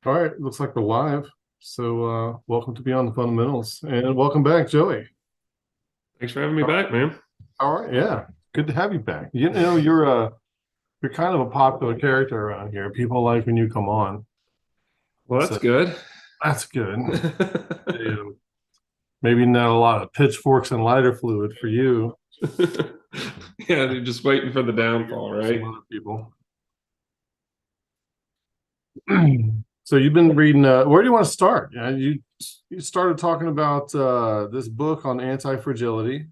All right, looks like we're live. So welcome to Beyond the Fundamentals and welcome back, Joey. Thanks for having me back, man. All right, yeah. Good to have you back. You're kind of a popular character around here. People like when you come on. Well, that's So good. that's good. Yeah, maybe not a lot of pitchforks and lighter fluid for you, Yeah, they're just waiting for the but maybe downfall, for some right? other people. So you've been reading where do you want to start? Yeah, you started talking about this book on anti-fragility.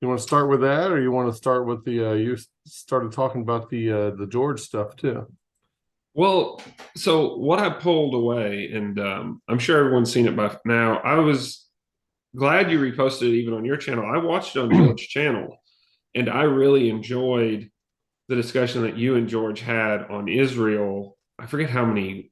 You want to start with that, or you want to start with you started talking about the George stuff too. Well, so what I pulled away, and I'm sure everyone's seen it by now. I was glad you reposted it even on your channel. I watched it on George's channel, and I really enjoyed the discussion that you and George had on Israel. I forget how many,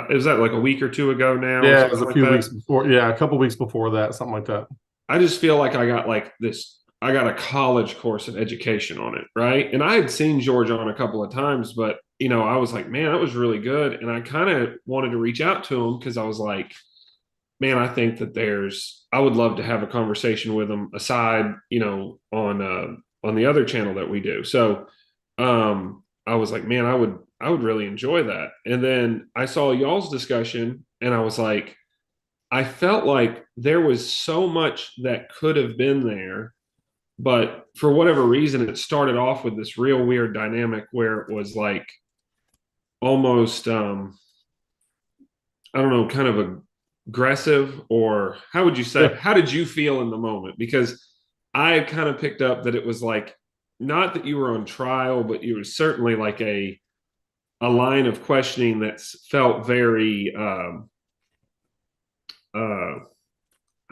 is that like a week or two ago now or Yeah, it was something a like few weeks that? before. Yeah, a couple weeks before that, something like that. I just feel like I got like this. I got a college course of education on it, right? And I had seen George on a couple of times, but I was like, man, that was really good. And I kind of wanted to reach out to him because I was like, man, I think that I would love to have a conversation with him aside, on the other channel that we do. So I was like, man, I would really enjoy that. And then I saw y'all's discussion and I was like, I felt like there was so much that could have been there, but for whatever reason, it started off with this real weird dynamic where it was like almost, I don't know, kind of aggressive, or how would you say, Yeah. how did you feel in the moment? Because I kind of picked up that it was like, not that you were on trial, but you was certainly like a line of questioning that felt very, uh,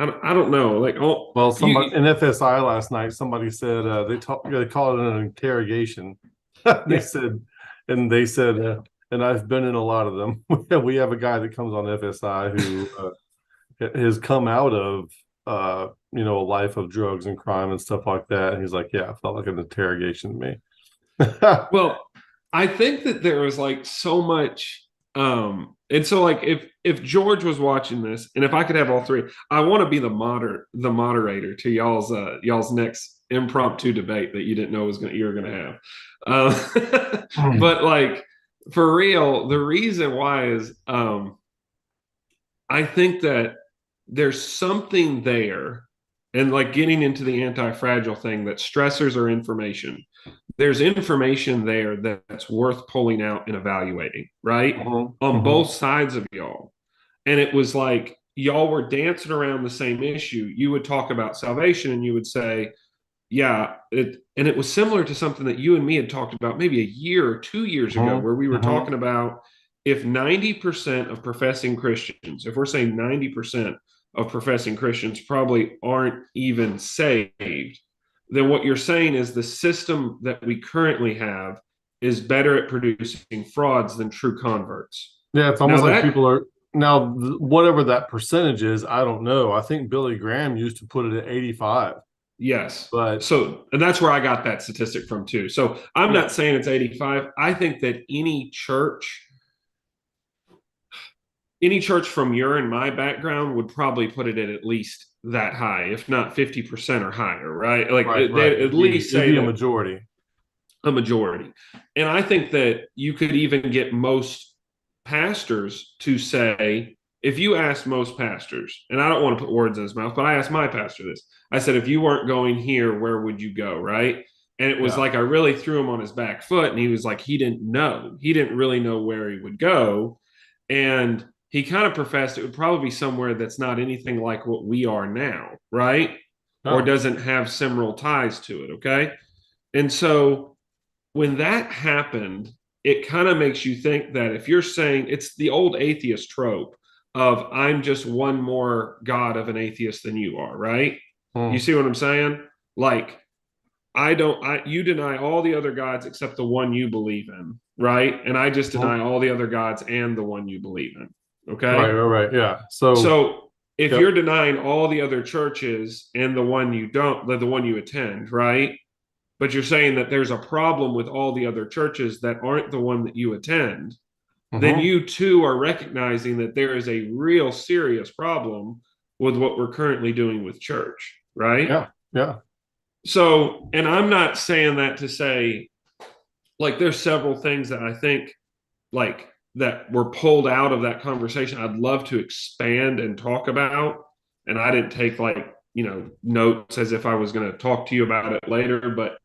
I don't know, like, oh, Well, you somebody in FSI last night, somebody said they call it an interrogation. They yeah. said, and I've been in a lot of them. We have a guy that comes on FSI who has come out of a life of drugs and crime and stuff like that. And he's like, yeah, it felt like an interrogation to me. Well, I think that there was like so much and so like if George was watching this and if I could have all three, I want to be the moderator to y'all's next impromptu debate that you didn't know you were gonna have. But like for real, the reason why is I think that there's something there, and like getting into the anti-fragile thing, that stressors are information. There's information there that's worth pulling out and evaluating, right? Mhm, On both mhm. sides of y'all. And it was like y'all were dancing around the same issue. You would talk about salvation and you would say, yeah, and it was similar to something that you and me had talked about maybe a year or 2 years ago, Mhm, where we were mhm. talking about if 90% of professing Christians, if we're saying 90% of professing Christians probably aren't even saved, then what you're saying is the system that we currently have is better at producing frauds than true converts. Yeah, it's Now almost like that people are now whatever that percentage is, I don't know. I think Billy Graham used to put it at 85, Yes. but So, and that's where I got that statistic from too. So, I'm yeah. not saying it's 85. I think that any church from your and my background would probably put it at least that high, if not 50% or higher, right? Like Right, right. they at least It'd say be a that majority. a majority. And I think that you could even get most pastors to say, if you ask most pastors, and I don't want to put words in his mouth, but I asked my pastor this. I said, if you weren't going here, where would you go? Right. And it was Yeah. like I really threw him on his back foot. And he was like, he didn't know. He didn't really know where he would go. And he kind of professed it would probably be somewhere that's not anything like what we are now, right? Or Oh, doesn't have similar ties to it. Okay. And so when that happened, it kind of makes you think that if you're saying it's the old atheist trope of I'm just one more god of an atheist than you are, right? You hmm. see what I'm saying? Like you deny all the other gods except the one you believe in, right? And I just Hmm. deny all the other gods and the one you believe in. Right, Okay? right, right. Yeah. So, So if yep. you're denying all the other churches and the one you don't, the one you attend, right? But you're saying that there's a problem with all the other churches that aren't the one that you attend, then you too are recognizing that there is a real serious problem with what we're currently doing with church, right? Yeah. Yeah. So, and I'm not saying that to say, like, there's several things that I think, like, that were pulled out of that conversation I'd love to expand and talk about. And I didn't take, like, notes as if I was going to talk to you about it later, but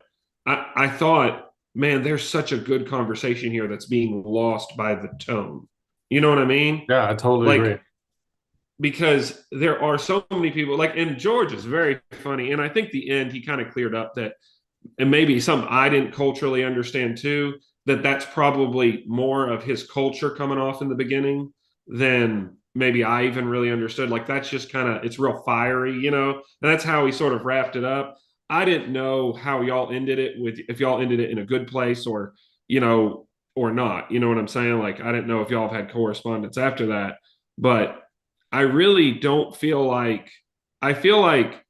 I thought, man, there's such a good conversation here that's being lost by the tone. You know what I mean? Yeah, I totally agree. Like, because there are so many people, like, and George is very funny. And I think the end, he kind of cleared up that, and maybe something I didn't culturally understand too, that's probably more of his culture coming off in the beginning than maybe I even really understood. Like, that's just kind of, it's real fiery, and that's how he sort of wrapped it up. I didn't know how y'all ended it, with if y'all ended it in a good place or, or not. You know what I'm saying? Like, I didn't know if y'all have had correspondence after that, but I really don't feel like, I feel like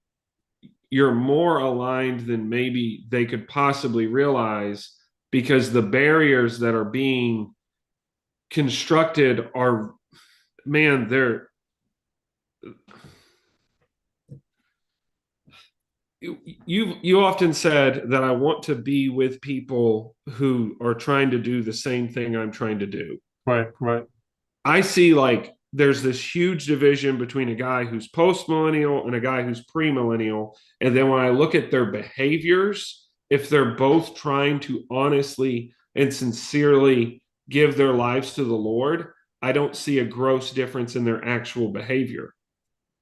you're more aligned than maybe they could possibly realize, because the barriers that are being constructed are, man, you often said that I want to be with people who are trying to do the same thing I'm trying to do. Right, right. I see, like, there's this huge division between a guy who's post-millennial and a guy who's pre-millennial. And then when I look at their behaviors, if they're both trying to honestly and sincerely give their lives to the Lord, I don't see a gross difference in their actual behavior.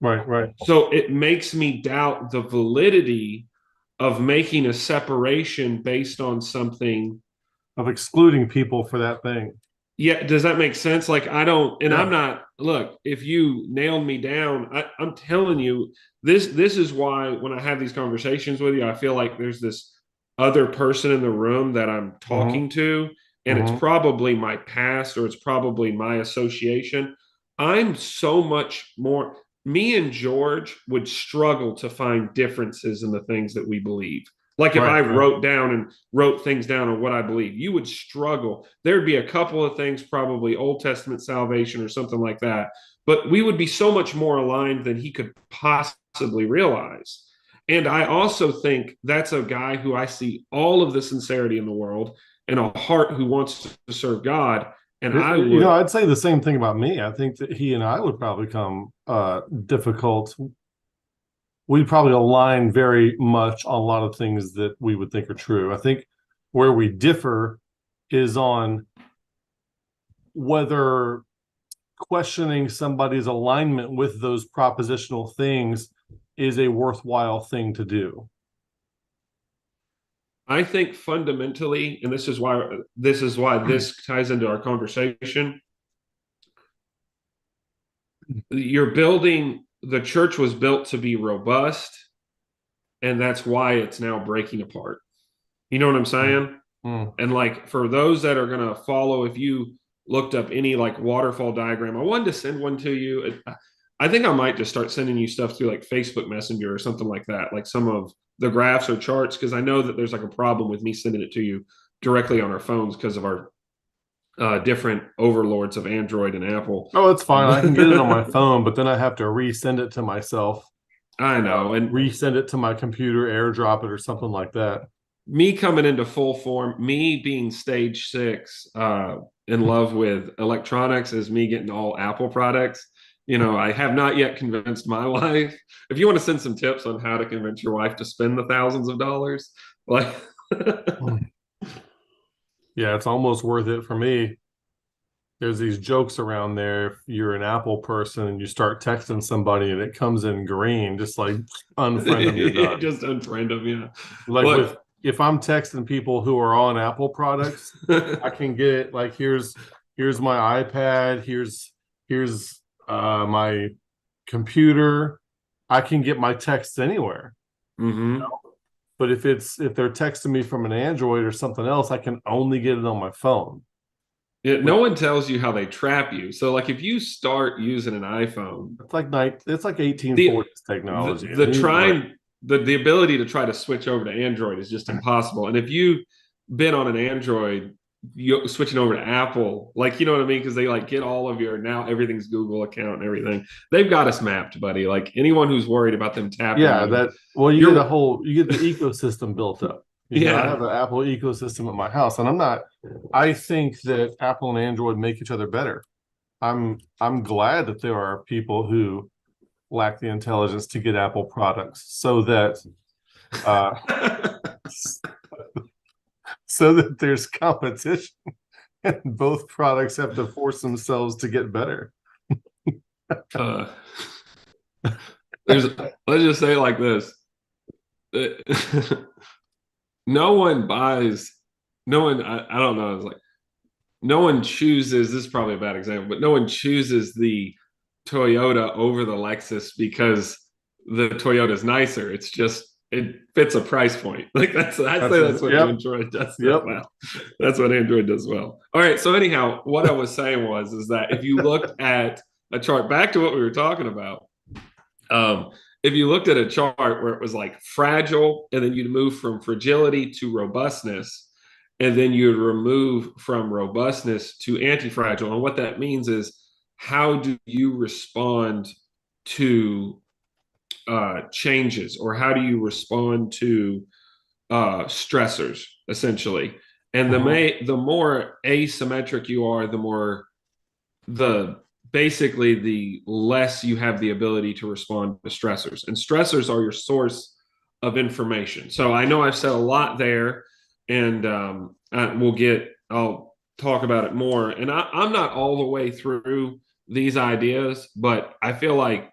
Right, right. So it makes me doubt the validity of making a separation based on something, of excluding people for that thing. Yeah, does that make sense? Like, I don't, and Yeah. I'm not, look, if you nailed me down, I'm telling you, this is why when I have these conversations with you, I feel like there's this other person in the room that I'm talking to, and it's probably my past, or it's probably my association. I'm so much more, me and George would struggle to find differences in the things that we believe. Like, if I wrote things down on what I believe, you would struggle. There'd be a couple of things, probably Old Testament salvation or something like that, but we would be so much more aligned than he could possibly realize. And I also think that's a guy who I see all of the sincerity in the world and a heart who wants to serve God. And I'd say the same thing about me. I think that he and I would probably come difficult. We'd probably align very much on a lot of things that we would think are true. I think where we differ is on whether questioning somebody's alignment with those propositional things is a worthwhile thing to do. I think fundamentally, and this is why this ties into our conversation, the church was built to be robust, and that's why it's now breaking apart. You know what I'm saying? And, like, for those that are going to follow, if you looked up any, like, waterfall diagram, I wanted to send one to you. I think I might just start sending you stuff through, like, Facebook Messenger or something like that, like some of the graphs or charts, because I know that there's, like, a problem with me sending it to you directly on our phones because of our different overlords of Android and Apple. Oh, it's fine. I can get it on my phone, but then I have to resend it to myself. I know. And resend it to my computer, airdrop it or something like that. Me coming into full form, me being stage 6, in love with electronics, is me getting all Apple products. I have not yet convinced my wife. If you want to send some tips on how to convince your wife to spend the thousands of dollars, like, yeah, it's almost worth it for me. There's these jokes around there. If you're an Apple person and you start texting somebody and it comes in green, just like unfriend them. You're done. Just unfriend them, yeah. Like, if I'm texting people who are on Apple products, I can get, like, here's my iPad, here's my computer. I can get my texts anywhere. But if they're texting me from an Android or something else, I can only get it on my phone. Yeah, no one tells you how they trap you. So, like, if you start using an iPhone, it's like 1840s technology. The ability to try to switch over to Android is just impossible. And if you've been on an Android switching over to Apple, like, you know what I mean? Because they like get all of your, now everything's Google account and everything. They've got us mapped, buddy. Like anyone who's worried about them tapping Yeah, you, you get you're you get the ecosystem built up. I yeah. have an Apple ecosystem at my house, and I think that Apple and Android make each other better. I'm glad that there are people who lack the intelligence to get Apple products so that uh so that there's competition and both products have to force themselves to get better. uh, let's just say it like this. No one buys, no one, I don't know, it's like no one chooses, this is probably a bad example, but no one chooses the Toyota over the Lexus because the Toyota's nicer. It's just it fits a price point. Like I'd say that's what Yep. Android does Yep. well. That's what Android does well. All right. So anyhow, what I was saying is that if you looked at a chart, back to what we were talking about, if you looked at a chart where it was like fragile, and then you'd move from fragility to robustness, and then you'd remove from robustness to anti-fragile. And what that means is, how do you respond to changes, or how do you respond to stressors, essentially? And the more asymmetric you are, the basically the less you have the ability to respond to stressors. And stressors are your source of information. So I know I've said a lot there, and I'll talk about it more. And I'm not all the way through these ideas, but I feel like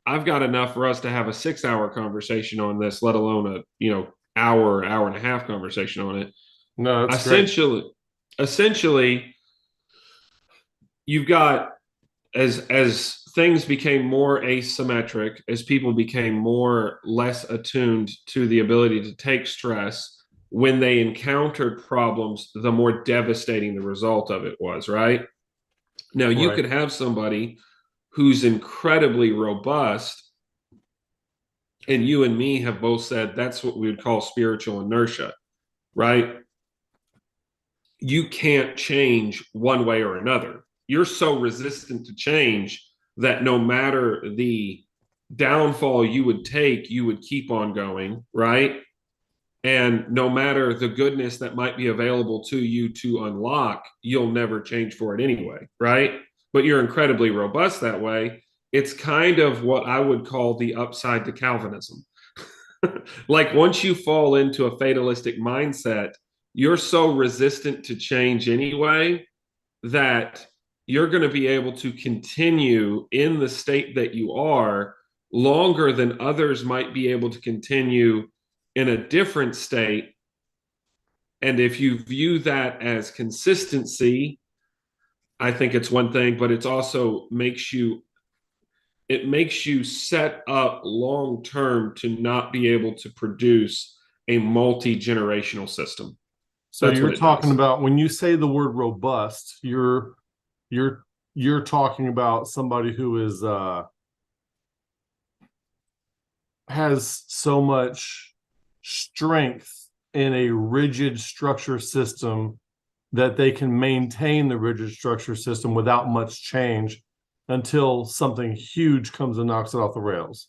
I've got enough for us to have a 6-hour conversation on this, let alone a hour and a half conversation on it. No, that's Essentially, great. essentially, you've got, as things became more asymmetric, as people became less attuned to the ability to take stress, when they encountered problems, the more devastating the result of it was, right? Now, you Right. could have somebody who's incredibly robust, and you and me have both said that's what we would call spiritual inertia, right? You can't change one way or another. You're so resistant to change that no matter the downfall you would take, you would keep on going, right? And no matter the goodness that might be available to you to unlock, you'll never change for it anyway, right? But you're incredibly robust that way. It's kind of what I would call the upside to Calvinism. Like once you fall into a fatalistic mindset, you're so resistant to change anyway that you're going to be able to continue in the state that you are longer than others might be able to continue in a different state. And if you view that as consistency, I think it's one thing, but it's also makes you set up long term to not be able to produce a multi-generational system. So That's you're what it talking does. about, when you say the word robust, you're you're talking about somebody who is has so much strength in a rigid structure system that they can maintain the rigid structure system without much change until something huge comes and knocks it off the rails.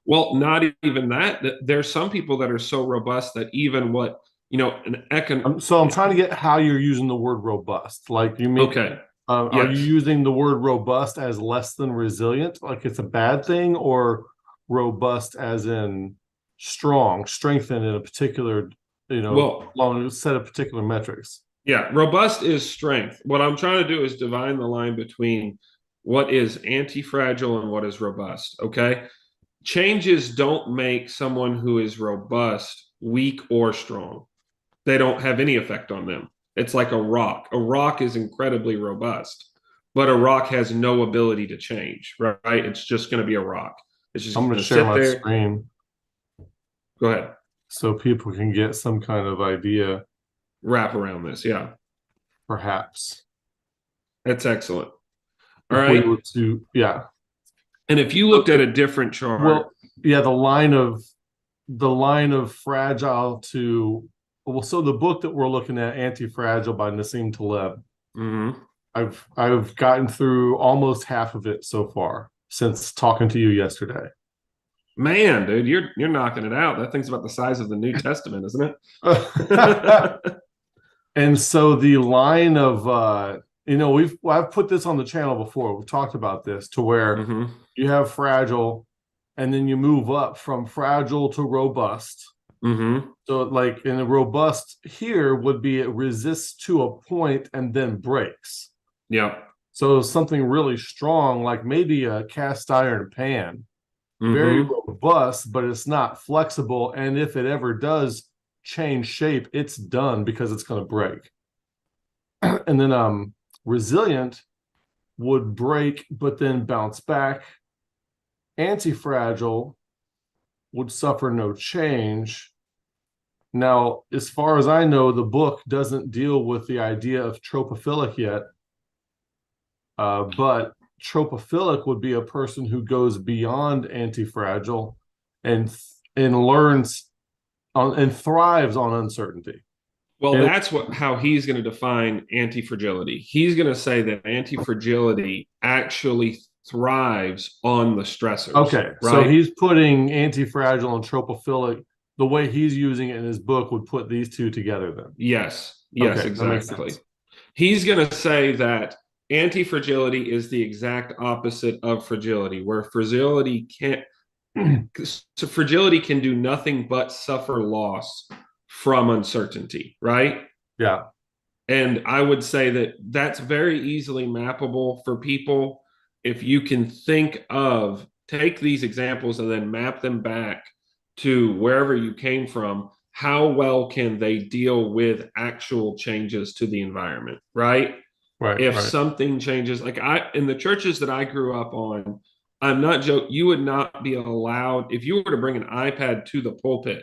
Well, not even that. There's some people that are so robust that even what, So I'm trying to get how you're using the word robust. Like you mean, okay. are you Yes. using the word robust as less than resilient, like it's a bad thing, or robust as in strong, strengthened in a particular, Well, long set of particular metrics? yeah, robust is strength. What I'm trying to do is divine the line between what is anti-fragile and what is robust. Okay. Changes don't make someone who is robust weak or strong. They don't have any effect on them. It's like a rock. A rock is incredibly robust, but a rock has no ability to change, right? It's just going to be a rock. It's just I'm going going to to share sit my there. screen Go ahead. so people can get some kind of idea, Wrap around this. Yeah. perhaps, That's excellent. All if we right. were to, yeah. And if you looked at a different chart, Well, yeah, the line of fragile to well, so the book that we're looking at, Anti-Fragile by Nassim Taleb, Mm-hmm. I've gotten through almost half of it so far since talking to you yesterday. Man, dude, you're knocking it out. That thing's about the size of the New Testament, isn't it? And so the line of I've put this on the channel before. We've talked about this to where Mm-hmm. you have fragile and then you move up from fragile to robust. Mm-hmm. So like in a robust here would be it resists to a point and then breaks. Yeah. So something really strong, like maybe a cast iron pan, very Mm-hmm. robust, but it's not flexible. And if it ever does change shape, it's done because it's going to break. And then resilient would break, but then bounce back. Anti-fragile would suffer no change. Now, as far as I know, the book doesn't deal with the idea of tropophilic yet. But tropophilic would be a person who goes beyond anti-fragile and learns on and thrives on uncertainty. Well, And, that's how he's going to define anti-fragility. He's going to say that anti-fragility actually thrives on the stressors. okay, right? so he's putting anti-fragile and tropophilic. The way he's using it in his book would put these two together then. Yes, Okay, exactly. He's going to say that anti-fragility is the exact opposite of fragility, where fragility can do nothing but suffer loss from uncertainty, right? Yeah. And I would say that that's very easily mappable for people if you can take these examples and then map them back to wherever you came from. How well can they deal with actual changes to the environment, right? If something changes, like in the churches that I grew up on, I'm not joking, you would not be allowed, if you were to bring an iPad to the pulpit,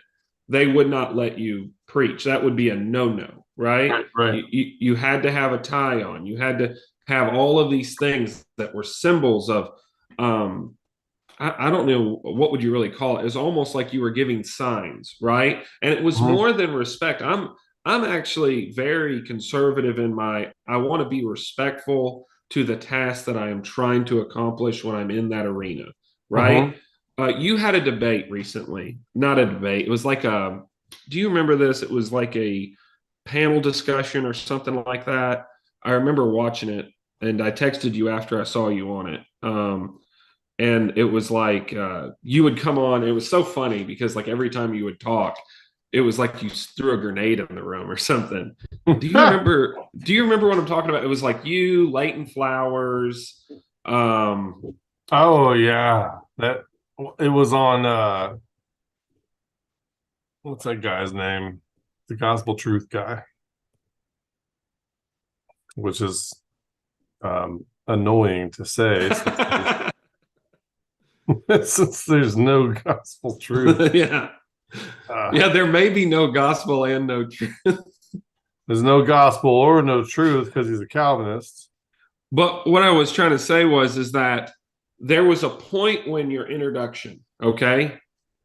they would not let you preach. That would be a no-no, right? Right. You had to have a tie on. You had to have all of these things that were symbols of, I don't know, what would you really call it? It's almost like you were giving signs, right? And it was more than respect. I'm actually very conservative in I want to be respectful to the task that I am trying to accomplish when I'm in that arena, right? You had a debate recently, not a debate. It was like do you remember this? It was like a panel discussion or something like that. I remember watching it and I texted you after I saw you on it. And it was like you would come on. It was so funny because like every time you would talk, it was like you threw a grenade in the room or something. Do you remember? Do you remember what I'm talking about? It was like you, Leighton Flowers. Oh yeah, that it was on. What's that guy's name? The Gospel Truth guy, which is annoying to say since there's no gospel truth. Yeah. There may be no gospel and no truth. There's no gospel or no truth because he's a Calvinist. But what I was trying to say is that there was a point when your introduction, okay?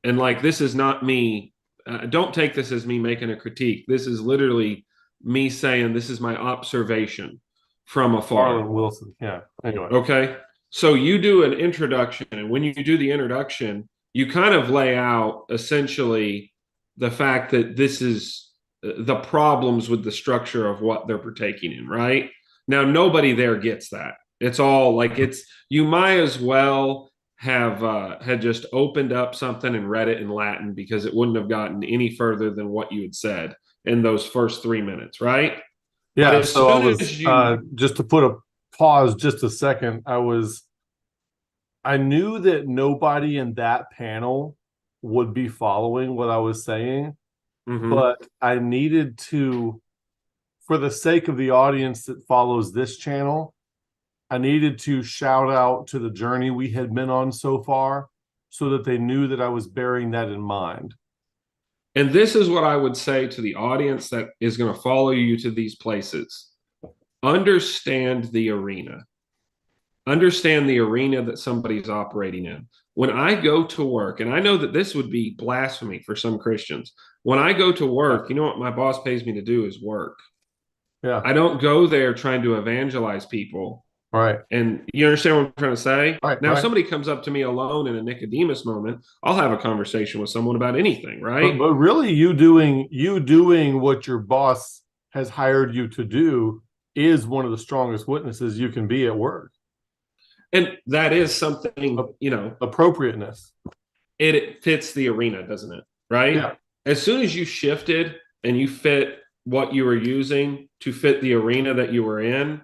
And like, this is not me. Don't take this as me making a critique. This is literally me saying this is my observation from afar. Arlen Wilson. Yeah. Anyway. Okay. So you do an introduction, and when you do the introduction, you kind of lay out essentially the fact that this is the problems with the structure of what they're partaking in, right? Now, nobody there gets that. It's all like you might as well have had just opened up something and read it in Latin because it wouldn't have gotten any further than what you had said in those first 3 minutes, right? Yeah. So I was just to put a pause just a second. I knew that nobody in that panel would be following what I was saying, but I needed to, for the sake of the audience that follows this channel, I needed to shout out to the journey we had been on so far so that they knew that I was bearing that in mind. And this is what I would say to the audience that is going to follow you to these places. Understand the arena. understand the arena that somebody's operating in. When I go to work, and I know that this would be blasphemy for some Christians, when I go to work, you know what my boss pays me to do is work. Yeah. I don't go there trying to evangelize people. Right. And you understand what I'm trying to say? Right. Now, if Right. somebody comes up to me alone in a Nicodemus moment, I'll have a conversation with someone about anything, right? But really, you doing what your boss has hired you to do is one of the strongest witnesses you can be at work. And that is something, you know, Appropriateness. it fits the arena, doesn't it? Right? Yeah. As soon as you shifted and you fit what you were using to fit the arena that you were in,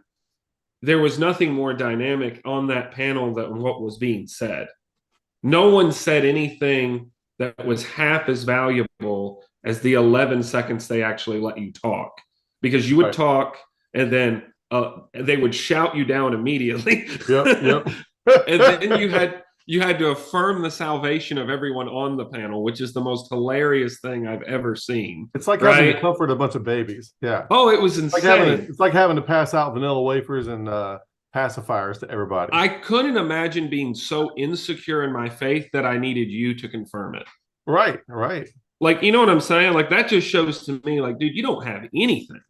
there was nothing more dynamic on that panel than what was being said. No one said anything that was half as valuable as the 11 seconds they actually let you talk, because you would Right. talk and then they would shout you down immediately. Yep. And then you had to affirm the salvation of everyone on the panel, which is the most hilarious thing I've ever seen. It's like having to Right? comfort a bunch of babies. Yeah. Oh, it was insane. It's like having to pass out vanilla wafers and pacifiers to everybody. I couldn't imagine being so insecure in my faith that I needed you to confirm it. Right. Right. Like, you know what I'm saying? Like, that just shows to me, like, dude, you don't have anything.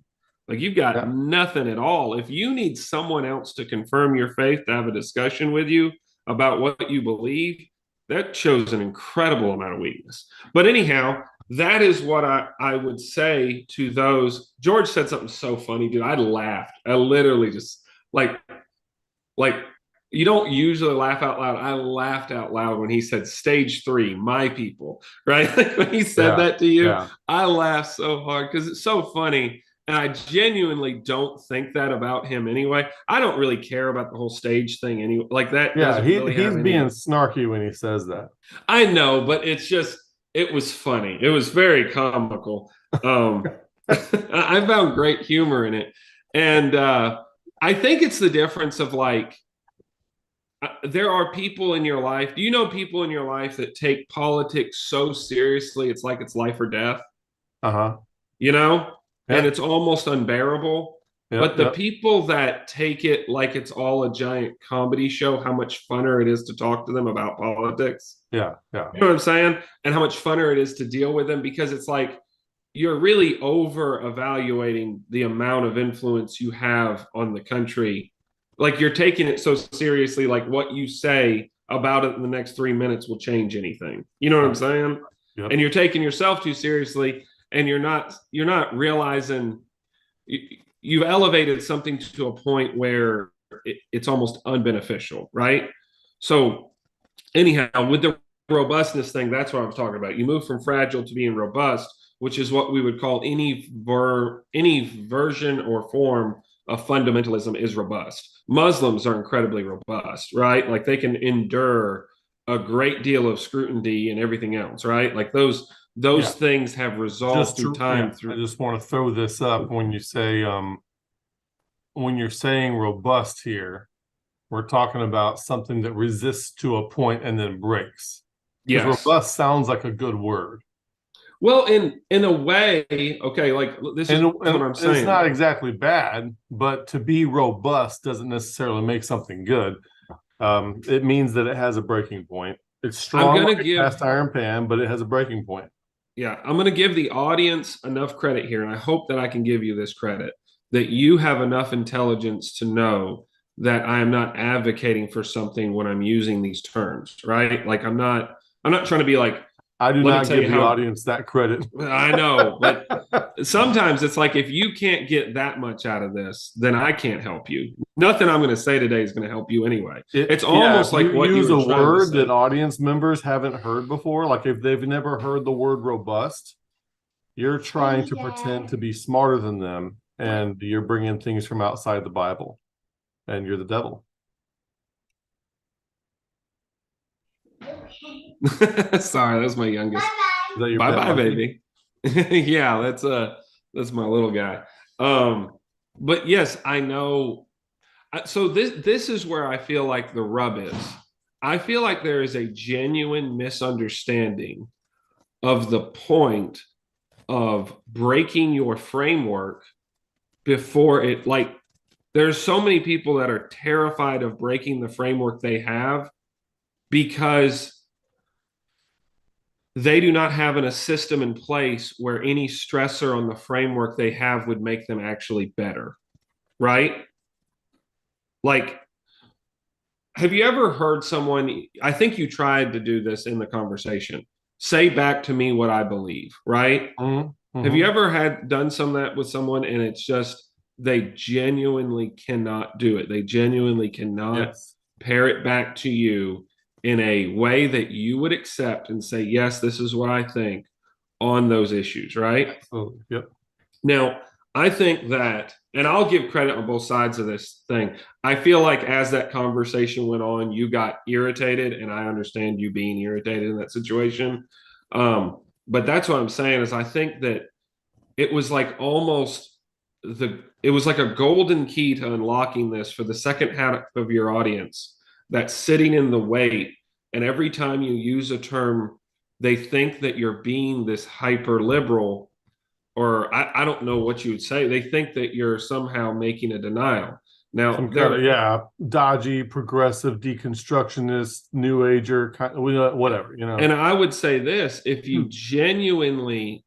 Like, you've got Yeah. nothing at all. If you need someone else to confirm your faith, to have a discussion with you about what you believe, that shows an incredible amount of weakness. But anyhow, that is what I would say to those. George said something so funny, dude. I laughed. I literally just like you don't usually laugh out loud. I laughed out loud when he said stage 3, my people, right? Like when he said that to you, I laughed so hard because it's so funny. And I genuinely don't think that about him anyway. I don't really care about the whole stage thing anyway. Like that. Yeah, really he's being snarky when he says that. I know, but it's just, it was funny. It was very comical. I found great humor in it. And I think it's the difference of like, there are people in your life. Do you know people in your life that take politics so seriously? It's like it's life or death. You know, and it's almost unbearable. But the people that take it like it's all a giant comedy show, how much funner it is to talk to them about politics. Yeah. You know what I'm saying? And how much funner it is to deal with them, because it's like you're really over evaluating the amount of influence you have on the country. Like you're taking it so seriously, like what you say about it in the next 3 minutes will change anything. You know what I'm saying? Yep. And you're taking yourself too seriously, and you're not realizing you've elevated something to a point where it's almost unbeneficial, right? So anyhow, with the robustness thing, that's what I'm talking about. You move from fragile to being robust, which is what we would call any version or form of fundamentalism is robust. Muslims are incredibly robust, right? Like they can endure a great deal of scrutiny and everything else, right? Like those things have resolved through time. I just want to throw this up when you say when you're saying robust here, we're talking about something that resists to a point and then breaks. Yes. Robust sounds like a good word. Well, in a way, okay, like this is what I'm saying. It's not exactly bad, but to be robust doesn't necessarily make something good. It means that it has a breaking point. It's strong like a cast iron pan, but it has a breaking point. Yeah, I'm going to give the audience enough credit here, and I hope that I can give you this credit, that you have enough intelligence to know that I am not advocating for something when I'm using these terms, right? Like I'm not trying to be like, I do not give the audience that credit. I know, but sometimes it's like if you can't get that much out of this, then I can't help you. Nothing I'm going to say today is going to help you anyway. It's almost like what you use a word that audience members haven't heard before. Like if they've never heard the word robust, you're trying to pretend to be smarter than them, and you're bringing things from outside the Bible, and you're the devil. Sorry, that's my youngest. Bye-bye, baby. Yeah, that's my little guy. But yes, I know. So this is where I feel like the rub is. I feel like there is a genuine misunderstanding of the point of breaking your framework before it, like there's so many people that are terrified of breaking the framework they have because they do not have a system in place where any stressor on the framework they have would make them actually better, right? Like, have you ever heard someone, I think you tried to do this in the conversation, say back to me what I believe, right? Mm-hmm. Have you ever had done some of that with someone and it's just they genuinely cannot do it? They genuinely cannot pair it back to you in a way that you would accept and say, yes, this is what I think on those issues, right? Absolutely. Yep. Now, I think that, and I'll give credit on both sides of this thing. I feel like as that conversation went on, you got irritated, and I understand you being irritated in that situation. But that's what I'm saying is I think that it was like almost it was like a golden key to unlocking this for the second half of your audience that's sitting in the wait. And every time you use a term, they think that you're being this hyper liberal, or I don't know what you would say. They think that you're somehow making a denial. Now, Some kind of, dodgy, progressive, deconstructionist, new ager, kind of, whatever, And I would say this, if you genuinely,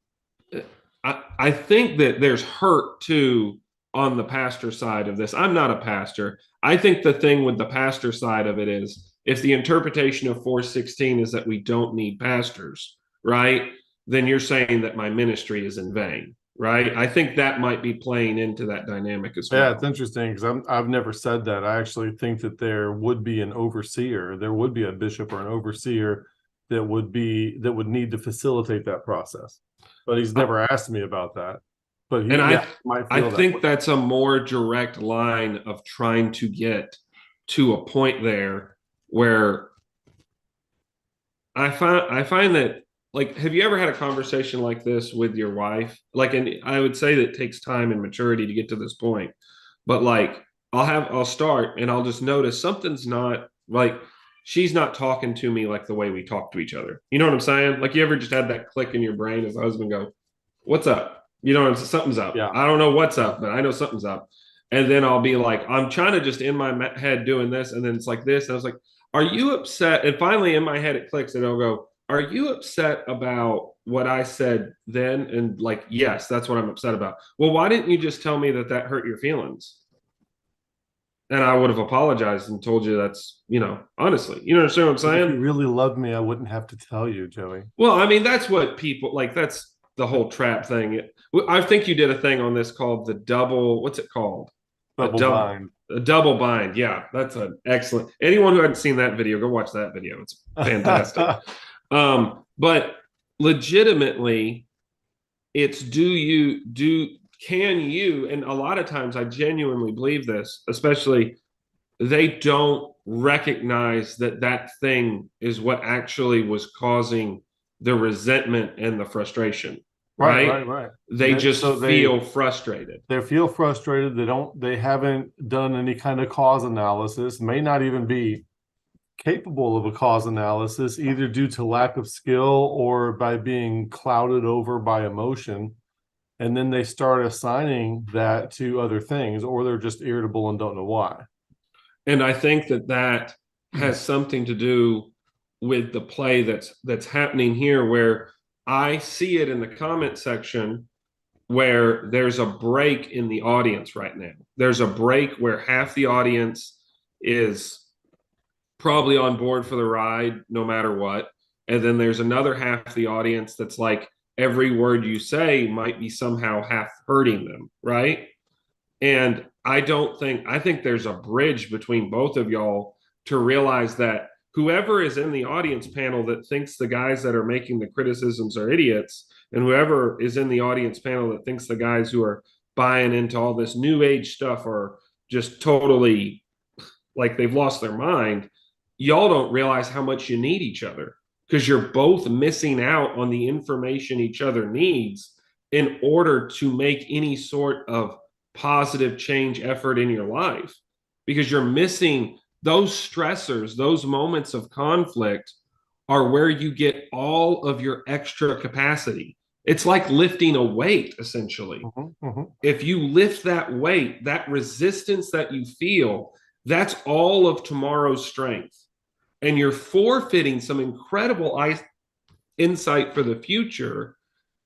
I think that there's hurt too on the pastor side of this. I'm not a pastor. I think the thing with the pastor side of it is if the interpretation of 416 is that we don't need pastors, right? Then you're saying that my ministry is in vain, right? I think that might be playing into that dynamic as well. Yeah, it's interesting because I've never said that. I actually think that there would be an overseer, there would be a bishop or an overseer that would need to facilitate that process. But he's never asked me about that. But I think that's a more direct line of trying to get to a point there where I find that, like, have you ever had a conversation like this with your wife? Like, and I would say that it takes time and maturity to get to this point. But like, I'll start and I'll just notice something's not like she's not talking to me like the way we talk to each other. You know what I'm saying? Like, you ever just had that click in your brain as a husband go, "What's up?" You know, something's up. Yeah. I don't know what's up, but I know something's up. And then I'll be like, I'm trying to just in my head doing this, and then it's like this, and I was like, "Are you upset?" And finally, in my head, it clicks, and I'll go, "Are you upset about what I said then?" And like, yes, that's what I'm upset about. Well, why didn't you just tell me that hurt your feelings? And I would have apologized and told you that's, honestly, you understand what I'm saying? If you really loved me, I wouldn't have to tell you, Joey. Well, I mean, that's what people like. That's the whole trap thing. I think you did a thing on this called what's it called? Double bind. A double bind. Yeah, that's an excellent. Anyone who hadn't seen that video, go watch that video. It's fantastic. But legitimately, it's can you, and a lot of times I genuinely believe this, especially they don't recognize that thing is what actually was causing the resentment and the frustration. Right. They just feel frustrated. They feel frustrated. They haven't done any kind of cause analysis, may not even be capable of a cause analysis, either due to lack of skill or by being clouded over by emotion. And then they start assigning that to other things, or they're just irritable and don't know why. And I think that has something to do with the play that's happening here, where I see it in the comment section where there's a break in the audience right now. There's a break where half the audience is probably on board for the ride no matter what. And then there's another half of the audience that's like, every word you say might be somehow half hurting them, right? And I think there's a bridge between both of y'all to realize that whoever is in the audience panel that thinks the guys that are making the criticisms are idiots, and whoever is in the audience panel that thinks the guys who are buying into all this new age stuff are just totally like they've lost their mind, y'all don't realize how much you need each other, because you're both missing out on the information each other needs in order to make any sort of positive change effort in your life, because you're missing those stressors. Those moments of conflict are where you get all of your extra capacity. It's like lifting a weight, essentially. If you lift that weight, that resistance that you feel, that's all of tomorrow's strength. And you're forfeiting some incredible insight for the future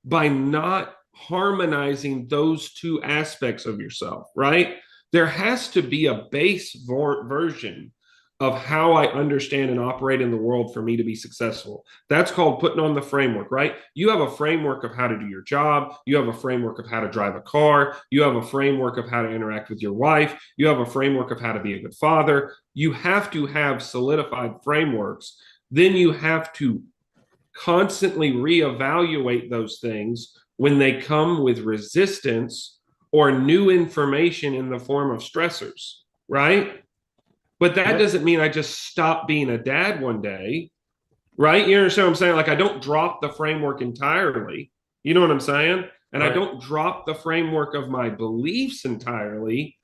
by not harmonizing those two aspects of yourself, right? There has to be a base version of how I understand and operate in the world for me to be successful. That's called putting on the framework, right? You have a framework of how to do your job. You have a framework of how to drive a car. You have a framework of how to interact with your wife. You have a framework of how to be a good father. You have to have solidified frameworks. Then you have to constantly reevaluate those things when they come with resistance or new information in the form of stressors, right? But that doesn't mean I just stop being a dad one day, right? You understand what I'm saying? Like, I don't drop the framework entirely. You know what I'm saying? And I don't drop the framework of my beliefs entirely.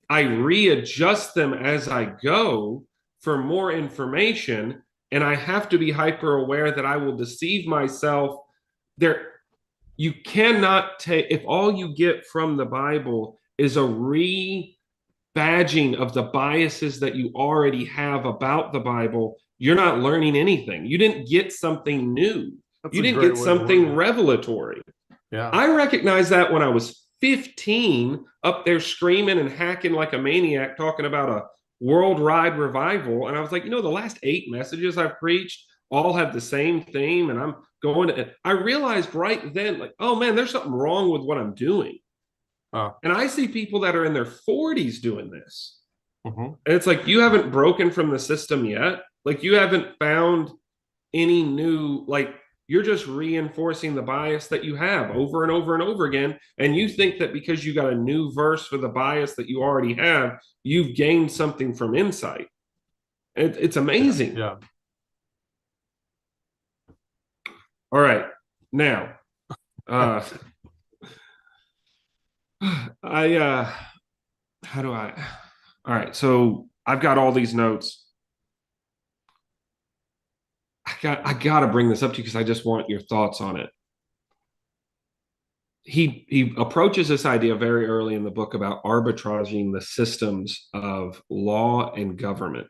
I readjust them as I go for more information. And I have to be hyper aware that I will deceive myself. You cannot take, if all you get from the Bible is a badging of the biases that you already have about the Bible, you're not learning anything. You didn't get something new. You didn't get something revelatory. Yeah. I recognized that when I was 15, up there screaming and hacking like a maniac, talking about a worldwide revival. And I was like, the last 8 messages I've preached all have the same theme. And I'm going to, I realized right then, like, oh man, there's something wrong with what I'm doing. And I see people that are in their 40s doing this. And it's like, you haven't broken from the system yet. Like, you haven't found any new, like, you're just reinforcing the bias that you have over and over and over again. And you think that because you got a new verse for the bias that you already have, you've gained something from insight. It's amazing. Yeah. All right. Now, all right, so I've got all these notes. I got to bring this up to you because I just want your thoughts on it. He approaches this idea very early in the book about arbitraging the systems of law and government,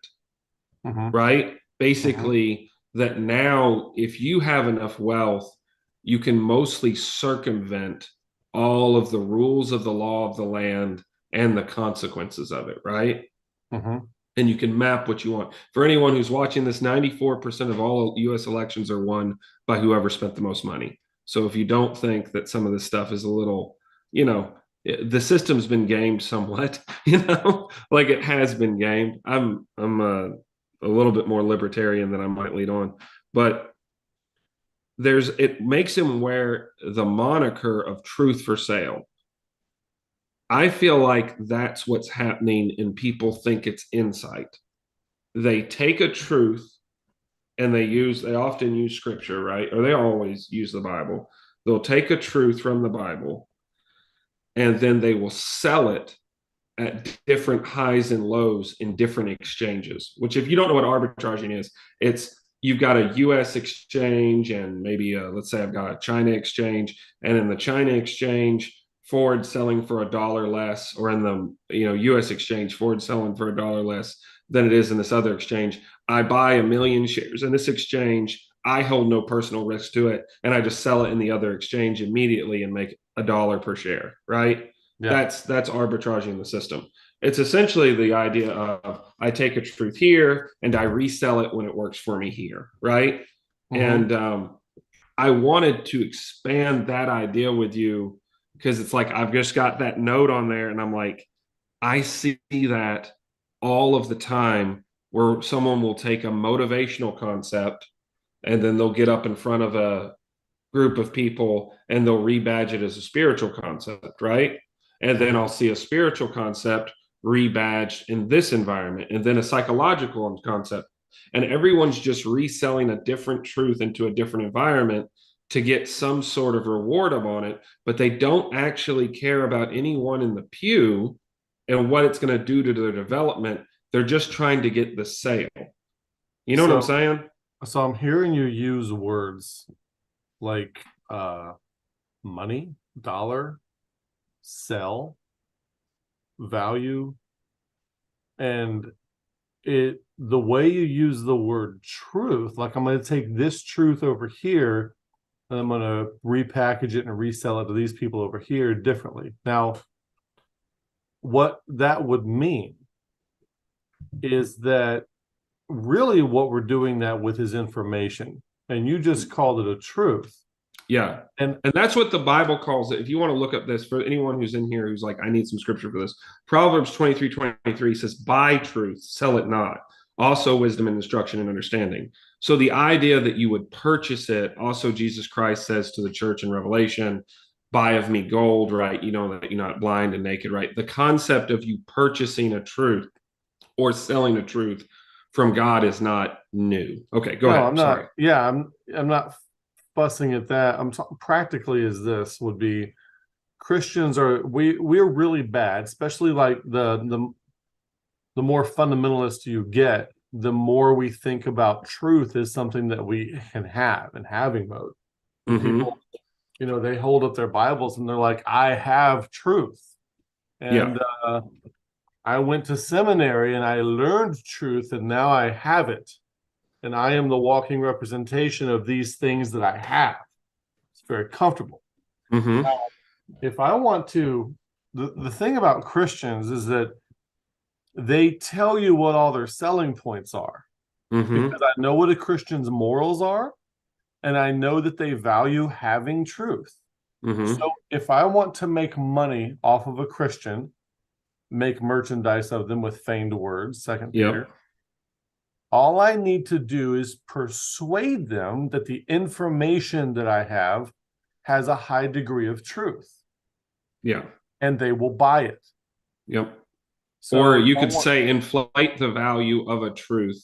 right? Basically, that now if you have enough wealth, you can mostly circumvent all of the rules of the law of the land and the consequences of it, right? And you can map what you want. For anyone who's watching this, 94% of all US elections are won by whoever spent the most money. So if you don't think that some of this stuff is a little, the system's been gamed somewhat, like it has been gamed. I'm a little bit more libertarian than I might lead on, but it makes him wear the moniker of truth for sale. I feel like that's what's happening, and people think it's insight. They take a truth and they often use scripture, right? Or they always use the Bible. They'll take a truth from the Bible and then they will sell it at different highs and lows in different exchanges, which, if you don't know what arbitraging is, you've got a US exchange and maybe let's say I've got a China exchange, and in the China exchange, Ford selling for $1 less, or in the US exchange, Ford selling for $1 less than it is in this other exchange. I buy 1 million shares in this exchange. I hold no personal risk to it, and I just sell it in the other exchange immediately and make $1 per share, right? Yeah. That's arbitraging the system. It's essentially the idea of I take a truth here and I resell it when it works for me here, right? And I wanted to expand that idea with you because it's like I've just got that note on there, and I'm like, I see that all of the time where someone will take a motivational concept and then they'll get up in front of a group of people and they'll rebadge it as a spiritual concept, right? And then I'll see a spiritual concept rebadged in this environment, and then a psychological concept. And everyone's just reselling a different truth into a different environment to get some sort of reward on it, but they don't actually care about anyone in the pew and what it's going to do to their development. They're just trying to get the sale. You know what I'm saying? So I'm hearing you use words like money, dollar, sell, value, and the way you use the word truth, like I'm going to take this truth over here and I'm going to repackage it and resell it to these people over here differently. Now, what that would mean is that really what we're doing that with is information, and you just called it a truth. Yeah. And that's what the Bible calls it. If you want to look up this, for anyone who's in here who's like, I need some scripture for this, Proverbs 23:23 says, buy truth, sell it not. Also wisdom and instruction and understanding. So the idea that you would purchase it, also Jesus Christ says to the church in Revelation, buy of me gold, right? You know that you're not blind and naked, right? The concept of you purchasing a truth or selling a truth from God is not new. Okay, go ahead. I'm not. Sorry. Yeah, I'm not fussing at that. I'm practically as this would be Christians are we're really bad, especially like the more fundamentalist you get, the more we think about truth is something that we can have in having mode. People, they hold up their Bibles and they're like, I have truth. And I went to seminary and I learned truth and now I have it. And I am the walking representation of these things that I have. It's very comfortable. If I want to, the thing about Christians is that they tell you what all their selling points are. Because I know what a Christian's morals are, and I know that they value having truth. So if I want to make money off of a Christian, make merchandise of them with feigned words, 2 Peter, all I need to do is persuade them that the information that I have has a high degree of truth. Yeah. And they will buy it. Yep. So or you could say inflate the value of a truth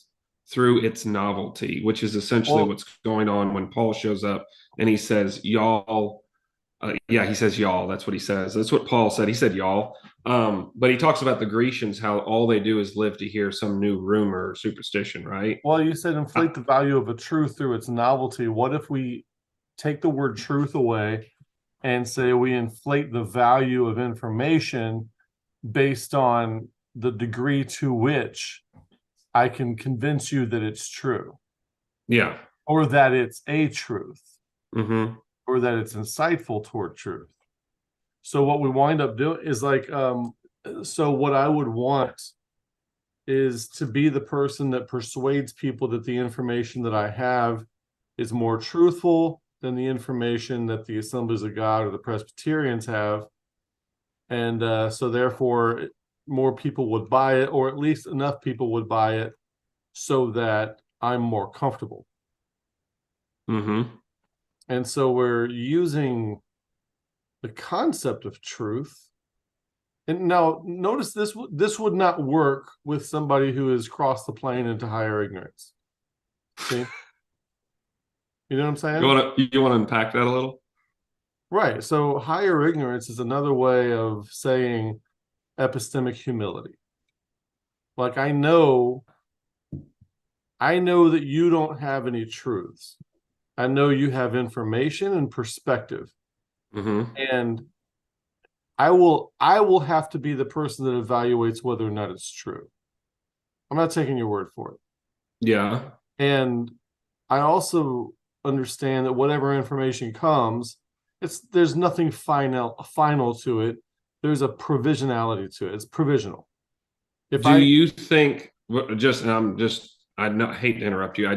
through its novelty, which is essentially what's going on when Paul shows up and he says, y'all. He says y'all. That's what he says. That's what Paul said. He said y'all. But he talks about the Grecians, how all they do is live to hear some new rumor or superstition, right? Well, you said inflate the value of a truth through its novelty. What if we take the word truth away and say we inflate the value of information based on the degree to which I can convince you that it's true? Yeah. Or that it's a truth. Or that it's insightful toward truth. So what we wind up doing is like, so what I would want is to be the person that persuades people that the information that I have is more truthful than the information that the Assemblies of God or the Presbyterians have. And so therefore, more people would buy it, or at least enough people would buy it so that I'm more comfortable. And so we're using the concept of truth. And now notice this would not work with somebody who has crossed the plane into higher ignorance. See? You know what I'm saying? You want to unpack that a little? Right. So higher ignorance is another way of saying epistemic humility. Like I know that you don't have any truths. I know you have information and perspective. And I will have to be the person that evaluates whether or not it's true. I'm not taking your word for it. Yeah. And I also understand that whatever information comes, there's nothing final to it. There's a provisionality to it. It's provisional. You think I hate to interrupt you.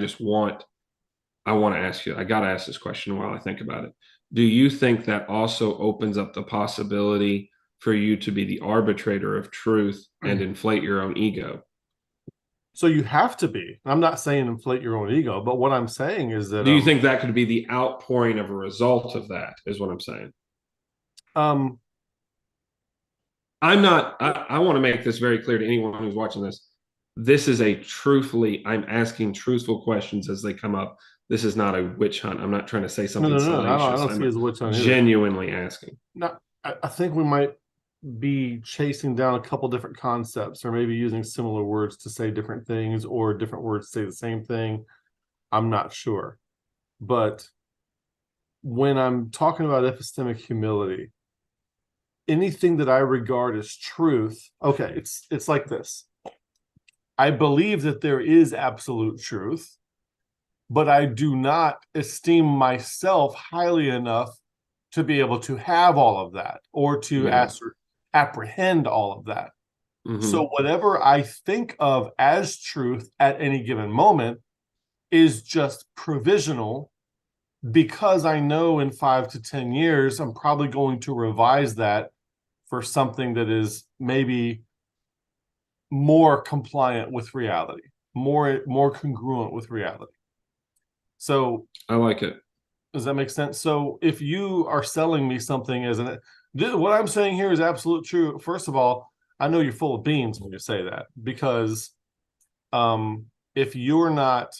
I want to ask you, I got to ask this question while I think about it. Do you think that also opens up the possibility for you to be the arbitrator of truth and inflate your own ego? So you have to be. I'm not saying inflate your own ego, but what I'm saying is that. Do you think that could be the outpouring of a result of that, is what I'm saying? I want to make this very clear to anyone who's watching this. This is I'm asking truthful questions as they come up. This is not a witch hunt. I'm not trying to say something salacious. I don't see it as a witch hunt. Genuinely asking. No, I think we might be chasing down a couple different concepts, or maybe using similar words to say different things, or different words to say the same thing. I'm not sure. But when I'm talking about epistemic humility, anything that I regard as truth, okay, it's like this. I believe that there is absolute truth, but I do not esteem myself highly enough to be able to have all of that or to apprehend all of that. So whatever I think of as truth at any given moment is just provisional, because I know in 5 to 10 years, I'm probably going to revise that for something that is maybe more compliant with reality, more congruent with reality. So I like it. does that make sense? So if you are selling me something as what I'm saying here is absolute true. First of all, I know you're full of beans when you say that, because if you're not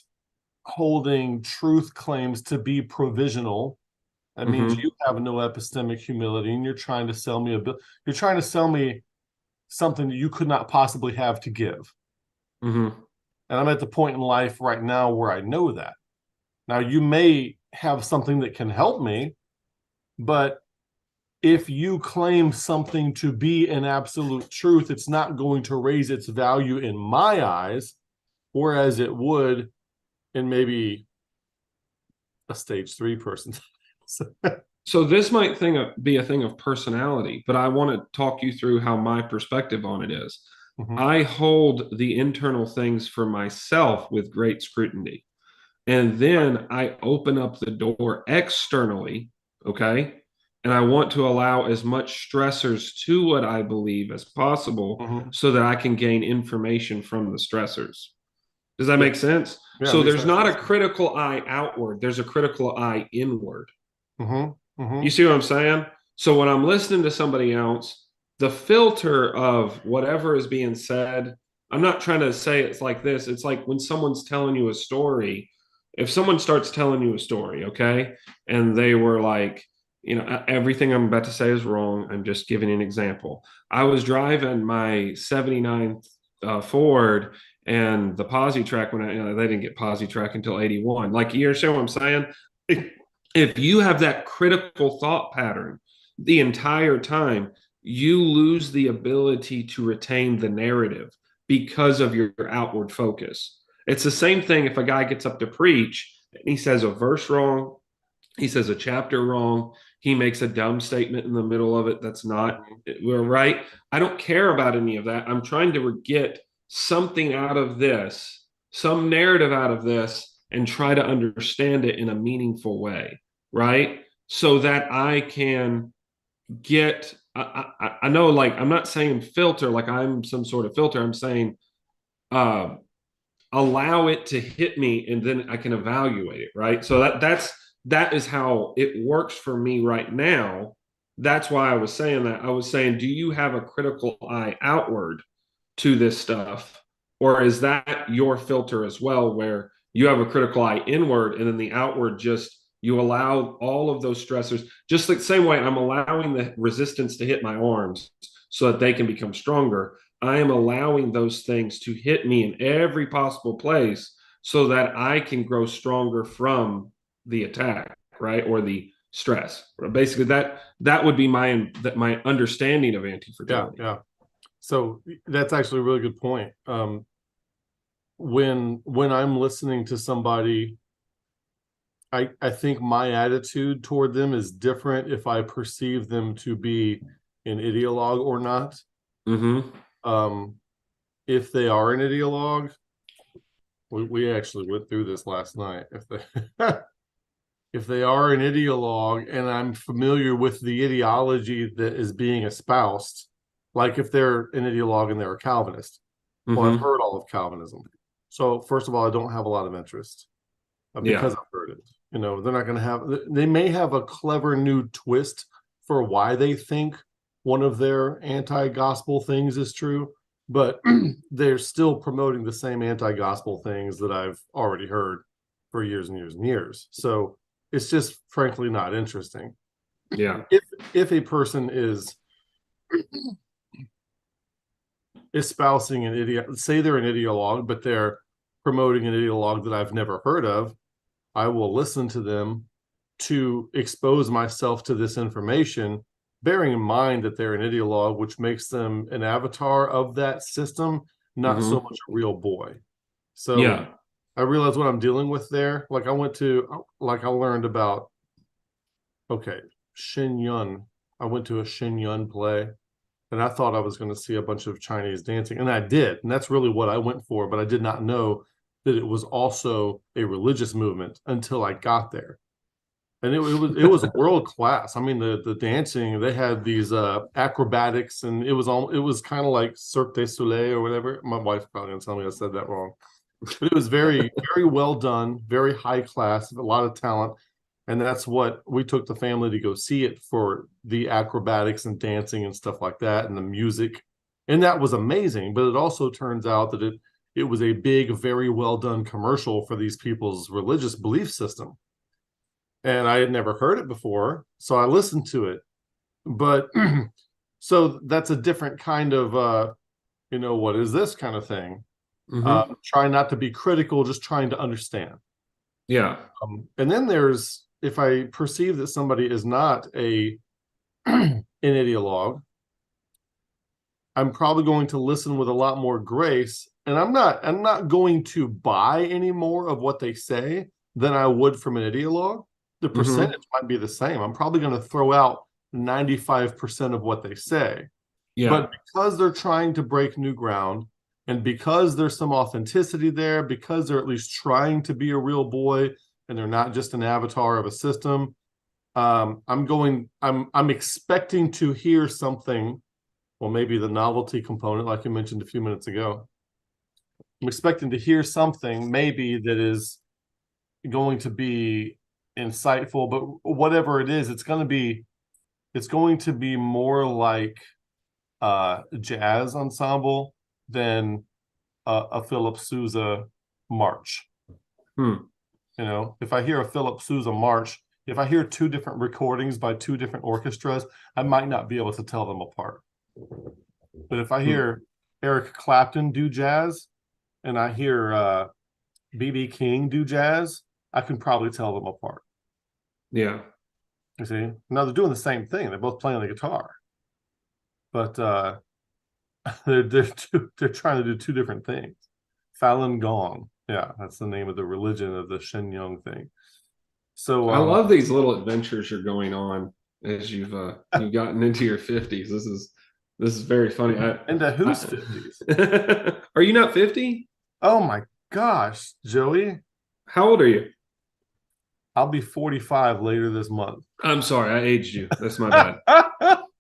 holding truth claims to be provisional, that means you have no epistemic humility, and you're trying to sell me you're trying to sell me something that you could not possibly have to give. And I'm at the point in life right now where I know that. Now, you may have something that can help me, but if you claim something to be an absolute truth, it's not going to raise its value in my eyes, whereas it would in maybe a stage 3 person. So this might be a thing of personality, but I want to talk you through how my perspective on it is. I hold the internal things for myself with great scrutiny. And then I open up the door externally, okay? And I want to allow as much stressors to what I believe as possible so that I can gain information from the stressors. Does that make sense? Yeah, So there's not a critical eye outward, there's a critical eye inward. You see what I'm saying? So when I'm listening to somebody else, the filter of whatever is being said, I'm not trying to say it's like this. It's like when someone's telling you a story. If someone starts telling you a story, okay, and they were like, everything I'm about to say is wrong. I'm just giving an example. I was driving my 79 Ford, and the posi track, when they didn't get posi track until 81. Like, you understand what I'm saying? If you have that critical thought pattern the entire time, you lose the ability to retain the narrative because of your outward focus. It's the same thing if a guy gets up to preach and he says a verse wrong, he says a chapter wrong, he makes a dumb statement in the middle of it that's not right. I don't care about any of that. I'm trying to get something out of this, some narrative out of this, and try to understand it in a meaningful way, right? So that I can get, I know, like, I'm not saying filter, like I'm some sort of filter. I'm saying allow it to hit me, and then I can evaluate it, right? So that is how it works for me right now. That's why I was saying that. I was saying, do you have a critical eye outward to this stuff? Or is that your filter as well, where you have a critical eye inward, and then the outward, just you allow all of those stressors, just like the same way I'm allowing the resistance to hit my arms so that they can become stronger. I am allowing those things to hit me in every possible place so that I can grow stronger from the attack, right? Or the stress. Basically, that would be my understanding of anti-fragility. Yeah. So that's actually a really good point. When I'm listening to somebody, I think my attitude toward them is different if I perceive them to be an ideologue or not. If they are an ideologue, we actually went through this last night. If they are an ideologue and I'm familiar with the ideology that is being espoused, like if they're an ideologue and they're a Calvinist, well, I've heard all of Calvinism. So first of all, I don't have a lot of interest because I've heard it. They're not going to have, they may have a clever new twist for why they think one of their anti-gospel things is true, but they're still promoting the same anti-gospel things that I've already heard for years and years and years. So it's just frankly not interesting. Yeah. If a person is espousing an idiot, say they're an ideologue, but they're promoting an ideologue that I've never heard of, I will listen to them to expose myself to this information, bearing in mind that they're an ideologue, which makes them an avatar of that system, not so much a real boy. So Yeah. I realize what I'm dealing with there. Like I learned about, okay, Shin Yun. I went to a Shin Yun play, and I thought I was going to see a bunch of Chinese dancing, and I did, and that's really what I went for. But I did not know that it was also a religious movement until I got there, and it was world class. I mean, the dancing, they had these acrobatics, and it was kind of like Cirque du Soleil or whatever. My wife's probably going to tell me I said that wrong, but it was very very well done, very high class, a lot of talent. And that's what we took the family to go see it for, the acrobatics and dancing and stuff like that, and the music. And that was amazing. But it also turns out that it was a big, very well done commercial for these people's religious belief system. And I had never heard it before, so I listened to it. But so that's a different kind of, what is this kind of thing? Trying not to be critical, just trying to understand. Yeah. And then there's, if I perceive that somebody is not an ideologue, I'm probably going to listen with a lot more grace, and I'm not going to buy any more of what they say than I would from an ideologue. The percentage might be the same. I'm probably going to throw out 95% of what they say. Yeah. But because they're trying to break new ground, and because there's some authenticity there, because they're at least trying to be a real boy, and they're not just an avatar of a system, I'm expecting to hear something. Well, maybe the novelty component, like you mentioned a few minutes ago. I'm expecting to hear something maybe that is going to be insightful, but whatever it is, it's going to be more like a jazz ensemble than a Philip Sousa march. If I hear a Philip Sousa march, if I hear two different recordings by two different orchestras, I might not be able to tell them apart. But if I hear Eric Clapton do jazz, and I hear B.B. King do jazz, I can probably tell them apart. Yeah. You see? Now they're doing the same thing. They're both playing the guitar. But they're trying to do two different things. Falun Gong. Yeah, that's the name of the religion of the Shenyang thing. So I love these little adventures you're going on as you've gotten into your 50s. This is very funny. Into whose 50s? Are you not 50? Oh my gosh, Joey. How old are you? I'll be 45 later this month. I'm sorry, I aged you. That's my bad.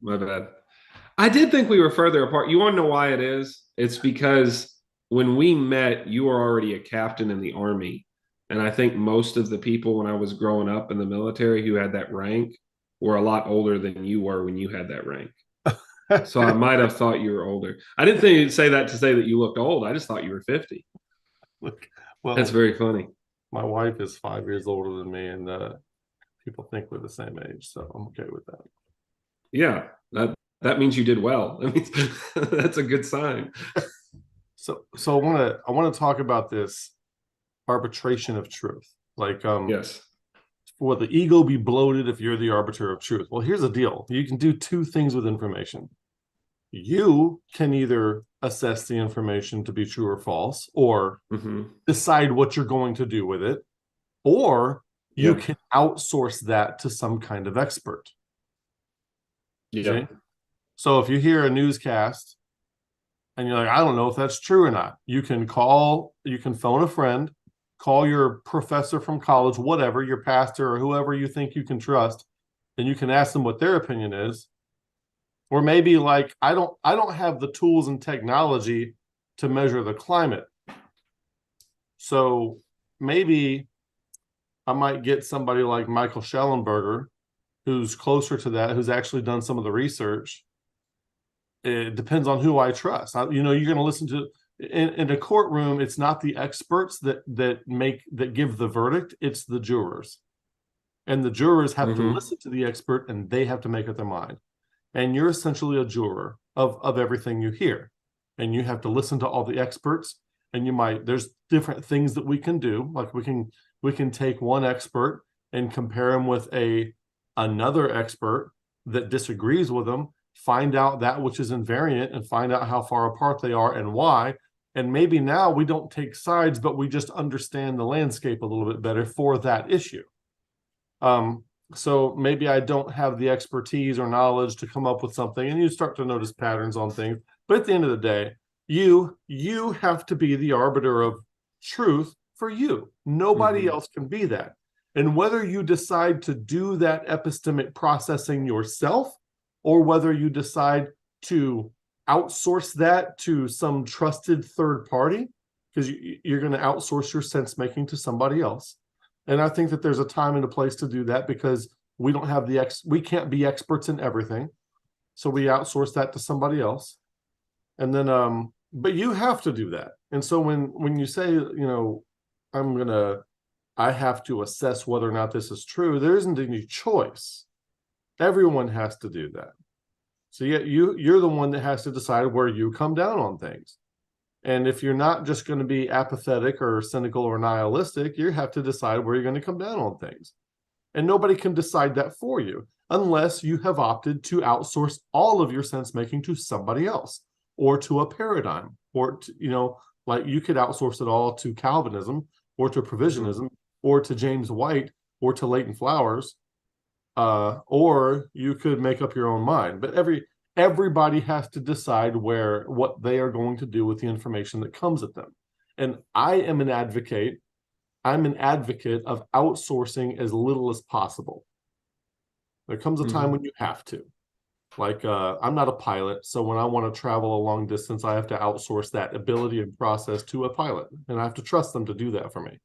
My bad. I did think we were further apart. You want to know why it is? It's because when we met, you were already a captain in the Army. And I think most of the people when I was growing up in the military who had that rank were a lot older than you were when you had that rank. So I might have thought you were older. I didn't think you'd say that to say that you looked old. I just thought you were 50. Look, well, that's very funny. My wife is 5 years older than me, and people think we're the same age, so I'm okay with that. Yeah, that means you did well. I mean, that's a good sign. So I want to talk about this arbitration of truth. Like, yes. Will the ego be bloated if you're the arbiter of truth? Well, here's the deal. You can do two things with information. You can either assess the information to be true or false, or decide what you're going to do with it, or you can outsource that to some kind of expert. Yeah. So if you hear a newscast and you're like, I don't know if that's true or not, you can phone a friend, call your professor from college, whatever, your pastor or whoever you think you can trust, and you can ask them what their opinion is. Or maybe like, I don't have the tools and technology to measure the climate. So maybe I might get somebody like Michael Schellenberger, who's closer to that, who's actually done some of the research. It depends on who I trust. You're going to listen to in a courtroom. It's not the experts that give the verdict. It's the jurors, and the jurors have to listen to the expert, and they have to make up their mind. And you're essentially a juror of everything you hear, and you have to listen to all the experts. And there's different things that we can do. Like we can take one expert and compare them with another expert that disagrees with them, find out that which is invariant and find out how far apart they are and why. And maybe now we don't take sides, but we just understand the landscape a little bit better for that issue. So maybe I don't have the expertise or knowledge to come up with something, and you start to notice patterns on things. But at the end of the day, you have to be the arbiter of truth for you. Nobody else can be that. And whether you decide to do that epistemic processing yourself, or whether you decide to outsource that to some trusted third party, because you're going to outsource your sense making to somebody else. And I think that there's a time and a place to do that, because we don't have we can't be experts in everything. So we outsource that to somebody else. And then, but you have to do that. And so when you say, I have to assess whether or not this is true, there isn't any choice. Everyone has to do that. So yeah, you're the one that has to decide where you come down on things. And if you're not just going to be apathetic or cynical or nihilistic, you have to decide where you're going to come down on things. And nobody can decide that for you unless you have opted to outsource all of your sense making to somebody else or to a paradigm, or to, like you could outsource it all to Calvinism or to provisionism or to James White or to Leighton Flowers, or you could make up your own mind. But everybody has to decide what they are going to do with the information that comes at them. And I'm an advocate of outsourcing as little as possible. There comes a time when you have to. Like, I'm not a pilot, so when I want to travel a long distance, I have to outsource that ability and process to a pilot, and I have to trust them to do that for me.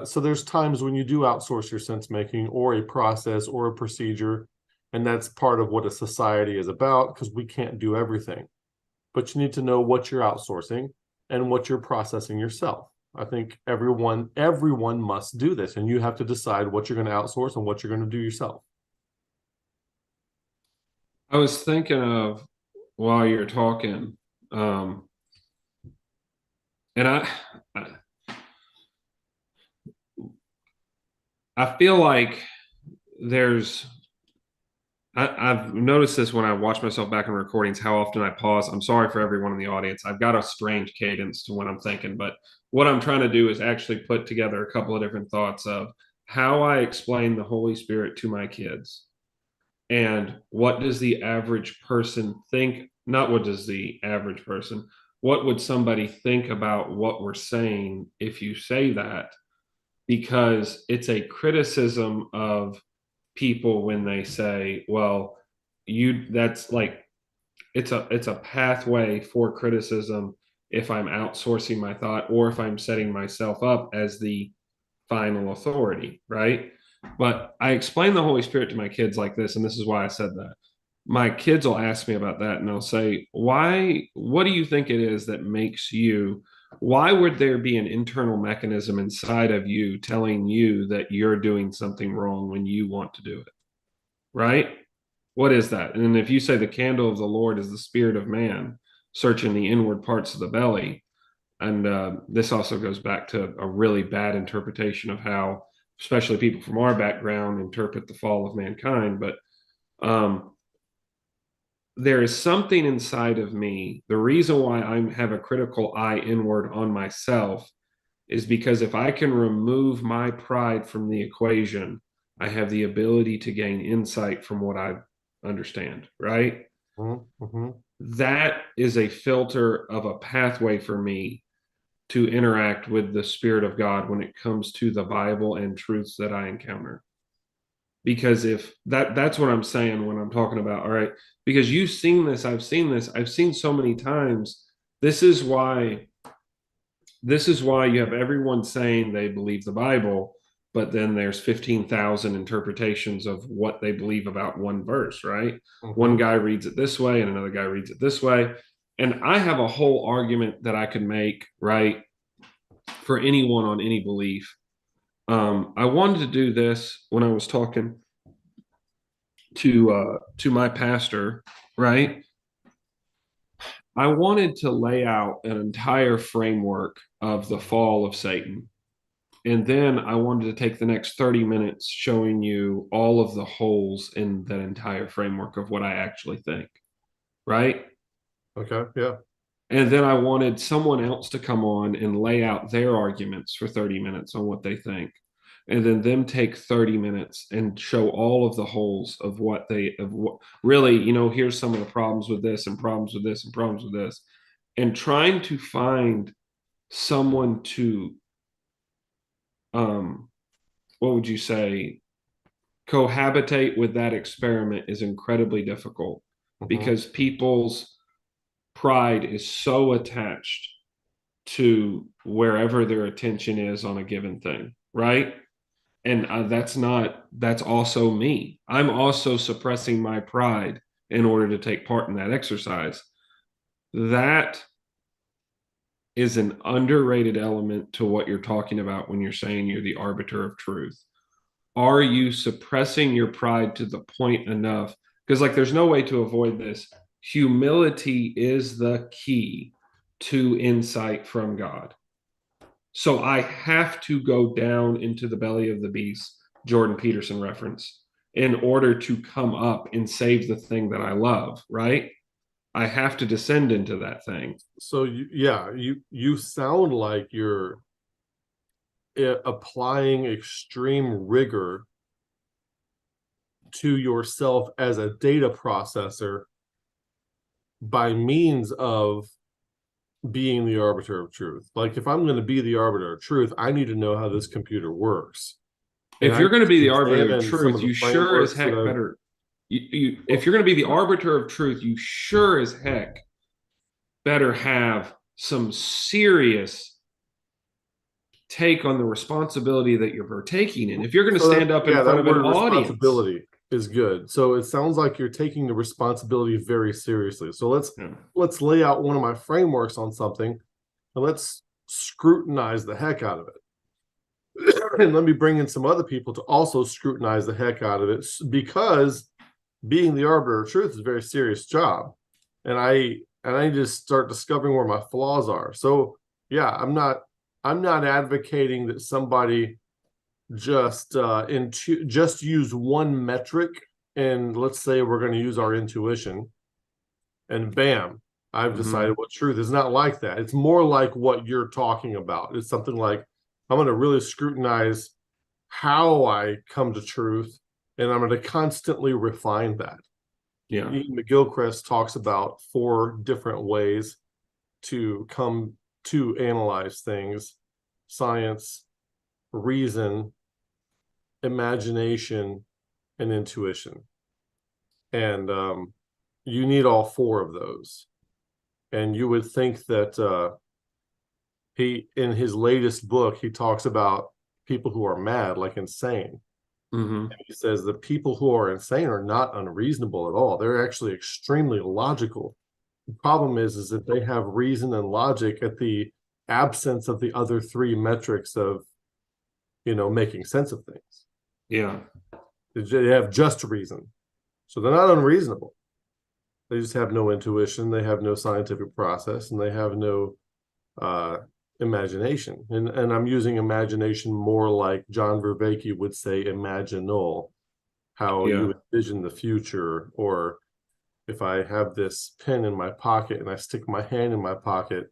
So there's times when you do outsource your sense making or a process or a procedure, and that's part of what a society is about, because we can't do everything. But you need to know what you're outsourcing and what you're processing yourself. I think everyone must do this, and you have to decide what you're going to outsource and what you're going to do yourself. I was thinking of, while you're talking, and I feel like I've noticed this when I watch myself back in recordings, how often I pause. I'm sorry for everyone in the audience. I've got a strange cadence to when I'm thinking, but what I'm trying to do is actually put together a couple of different thoughts of how I explain the Holy Spirit to my kids. And what does the average person think? Not what does the average person, what would somebody think about what we're saying if you say that? Because it's a criticism of people when they say, well, that's like, it's a pathway for criticism if I'm outsourcing my thought or if I'm setting myself up as the final authority, right? But I explain the Holy Spirit to my kids like this, and this is why I said that. My kids will ask me about that, and they'll say, what do you think it is that makes you, why would there be an internal mechanism inside of you telling you that you're doing something wrong when you want to do it? Right? What is that? And if you say the candle of the Lord is the spirit of man, searching the inward parts of the belly, and this also goes back to a really bad interpretation of how, especially people from our background, interpret the fall of mankind. But there is something inside of me. The reason why I have a critical eye inward on myself is because if I can remove my pride from the equation, I have the ability to gain insight from what I understand, right? That is a filter of a pathway for me to interact with the Spirit of God when it comes to the Bible and truths that I encounter. Because if that's what I'm saying when I'm talking about, all right, because you've seen this, I've seen so many times. This is why you have everyone saying they believe the Bible, but then there's 15,000 interpretations of what they believe about one verse, right? One guy reads it this way and another guy reads it this way. And I have a whole argument that I could make, right, for anyone on any belief. I wanted to do this when I was talking to my pastor, right? I wanted to lay out an entire framework of the fall of Satan And then I wanted to take the next 30 minutes showing you all of the holes in that entire framework of what I actually think. Right. Okay. Yeah. And then I wanted someone else to come on and lay out their arguments for 30 minutes on what they think. And then them take 30 minutes and show all of the holes of what they, of what really, here's some of the problems with this and problems with this and problems with this. And trying to find someone to, what would you say, cohabitate with that experiment is incredibly difficult because people's pride is so attached to wherever their attention is on a given thing, right? And that's also me. I'm also suppressing my pride in order to take part in that exercise. That is an underrated element to what you're talking about when you're saying you're the arbiter of truth. Are you suppressing your pride to the point enough? Because, like, there's no way to avoid this. Humility is the key to insight from God. So I have to go down into the belly of the beast, Jordan Peterson reference, in order to come up and save the thing that I love, right? I have to descend into that thing. So you sound like you're applying extreme rigor to yourself as a data processor by means of being the arbiter of truth. Like, if I'm going to be the arbiter of truth, I need to know how this computer works. If you're going to be the arbiter of some of truth, the you sure as frameworks heck that better. If you're going to be the arbiter of truth, you sure as heck better have some serious take on the responsibility that you're partaking in. If you're going to stand up in front of an audience, responsibility is good. So it sounds like you're taking the responsibility very seriously. So let's lay out one of my frameworks on something, and let's scrutinize the heck out of it. And let me bring in some other people to also scrutinize the heck out of it, because being the arbiter of truth is a very serious job. And I just start discovering where my flaws are. So yeah, I'm not advocating that somebody just just use one metric, and let's say we're going to use our intuition, and bam, I've decided what truth is. Not like that. It's more like what you're talking about. It's something like, I'm going to really scrutinize how I come to truth, and I'm going to constantly refine that. Yeah. Ian McGilchrist talks about 4 different ways to come to analyze things: science, reason, imagination, and intuition. And you need all 4 of those. And you would think that he, in his latest book, he talks about people who are mad, like insane. And he says the people who are insane are not unreasonable at all. They're actually extremely logical. The problem is that they have reason and logic at the absence of the other 3 metrics of, making sense of things. Yeah. They have just reason. So they're not unreasonable. They just have no intuition, they have no scientific process, and they have no imagination. And I'm using imagination more like John Vervaeke would say imaginal, how you envision the future. Or if I have this pen in my pocket and I stick my hand in my pocket,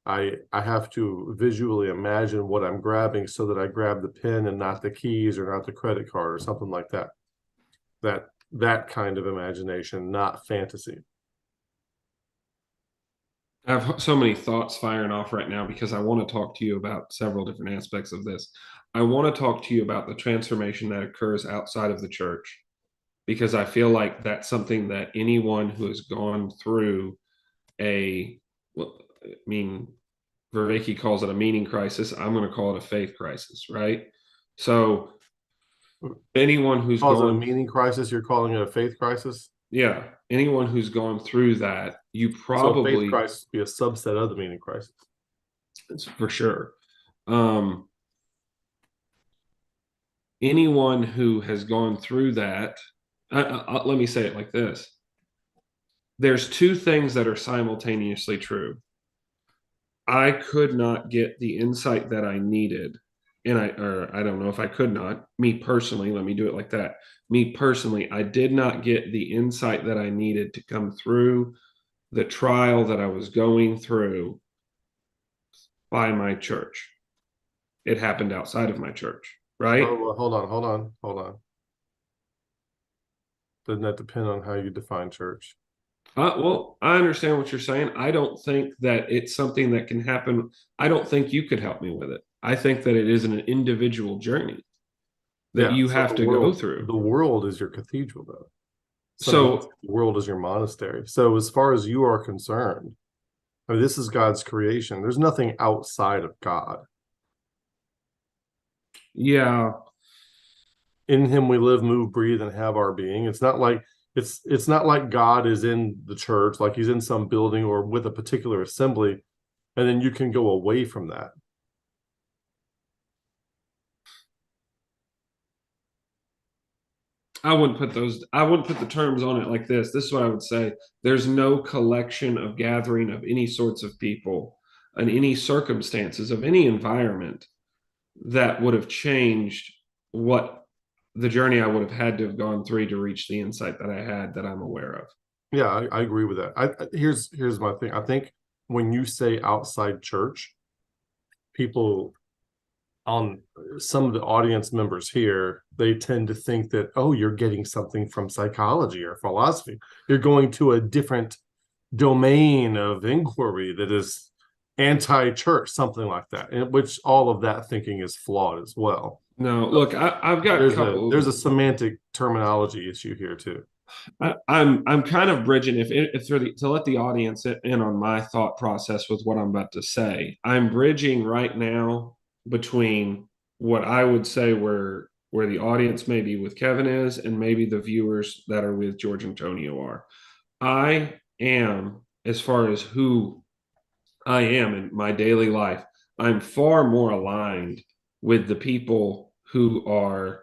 I have to visually imagine what I'm grabbing so that I grab the pen and not the keys or not the credit card or something like that. That kind of imagination, not fantasy. I have so many thoughts firing off right now because I want to talk to you about several different aspects of this. I want to talk to you about the transformation that occurs outside of the church, because I feel like that's something that anyone who has gone through Vervaeke calls it a meaning crisis. I'm going to call it a faith crisis, right? So anyone who's calls it a meaning crisis, you're calling it a faith crisis? Yeah, anyone who's gone through that, you probably, so faith crisis be a subset of the meaning crisis. For sure. Anyone who has gone through that, let me say it like this. There's 2 things that are simultaneously true. I could not get the insight that I needed and I don't know if I could not, me personally, let me do it like that. Me personally, I did not get the insight that I needed to come through the trial that I was going through by my church. It happened outside of my church, right? Oh, well, hold on. Doesn't that depend on how you define church? Well, I understand what you're saying. I don't think that it's something that can happen. I don't think you could help me with it. I think that it is an individual journey that Yeah, you so have to go through. the world is your cathedral, though. Some people say So, the world is your monastery. So as far as you are concerned, I mean, this is God's creation. There's nothing outside of God. yeah, In him we live, move, breathe, and have our being. It's not like God is in the church, like he's in some building or with a particular assembly, and then you can go away from that. I wouldn't put the terms on it like this. This is what I would say. There's no collection of gathering of any sorts of people and any circumstances of any environment that would have changed what the journey I would have had to have gone through to reach the insight that I had that I'm aware of. Yeah, I agree with that. Here's my thing. I think when you say outside church, people on some of the audience members here, they tend to think that, oh, you're getting something from psychology or philosophy. You're going to a different domain of inquiry that is anti-church, something like that, in which all of that thinking is flawed as well. No, look, I've got a There's couple. a semantic terminology issue here too. I'm kind of bridging if to let the audience in on my thought process with what I'm about to say. I'm bridging right now between what I would say where the audience maybe with Kevin is and maybe the viewers that are with George Antonio are. I am, as far as who I am in my daily life, I'm far more aligned with the people who are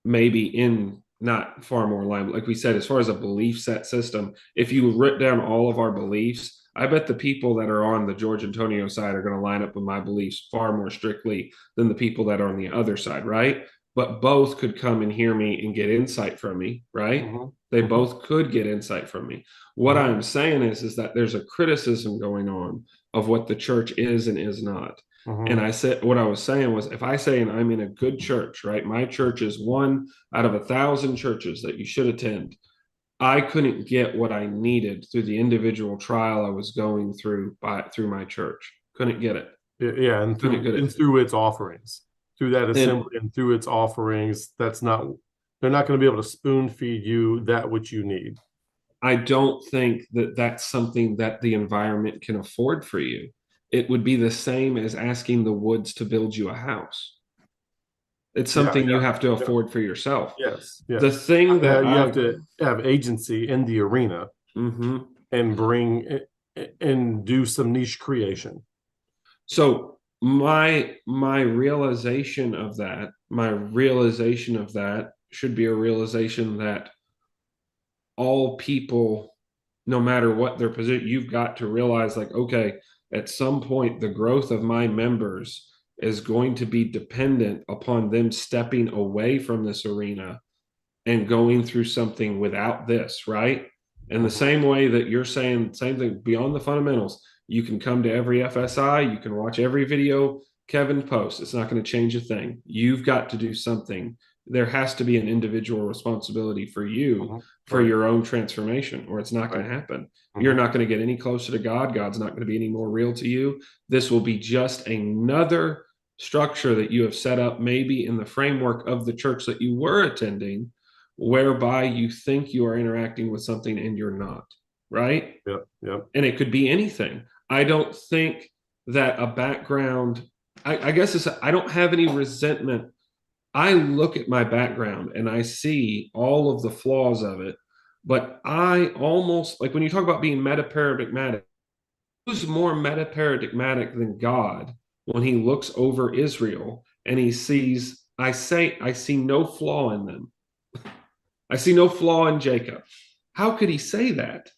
maybe in not far more aligned, like we said, as far as a belief set system. If you wrote down all of our beliefs, I bet the people that are on the George Antonio side are going to line up with my beliefs far more strictly than the people that are on the other side, right? But both could come and hear me and get insight from me, right? Mm-hmm. They Mm-hmm. both could get insight from me. What Mm-hmm. I'm saying is that there's a criticism going on of what the church is and is not. And Mm-hmm. I said, what I was saying was, if I say, and I'm in a good church, right? My church is one out of 1,000 churches that you should attend. I couldn't get what I needed through the individual trial I was going through my church. Couldn't get it. Yeah, Couldn't get it. and through its offerings, through that And assembly and through its offerings, they're not going to be able to spoon feed you that which you need. I don't think that that's something that the environment can afford for you. It would be the same as asking the woods to build you a house. It's Yeah, something you have to yeah, afford for yourself. yes, The yes. thing that You have I, to have agency in the arena mm-hmm. and and do some niche creation. So my realization of that should be a realization that all people, no matter what their position, you've got to realize, like, okay, at some point the growth of my members is going to be dependent upon them stepping away from this arena and going through something without this, right? In the Mhm. same way that you're saying, same thing beyond the fundamentals, you can come to every FSI, you can watch every video Kevin posts. It's not going to change a thing. You've got to do something. There has to be an individual responsibility for you Mhm. for Right, your own transformation, or it's not going right. to happen. You're Mhm. not going to get any closer to God. God's not going to be any more real to you. This will be just another structure that you have set up, maybe in the framework of the church that you were attending, whereby you think you are interacting with something and you're not, right? Yep, yep. And it could be anything. I don't think that a background, I guess it's, I don't have any resentment. I look at my background and I see all of the flaws of it, but I almost, like when you talk about being metaparadigmatic, who's more metaparadigmatic than God when he looks over Israel and he sees, I see no flaw in them. I see no flaw in Jacob. How could he say that?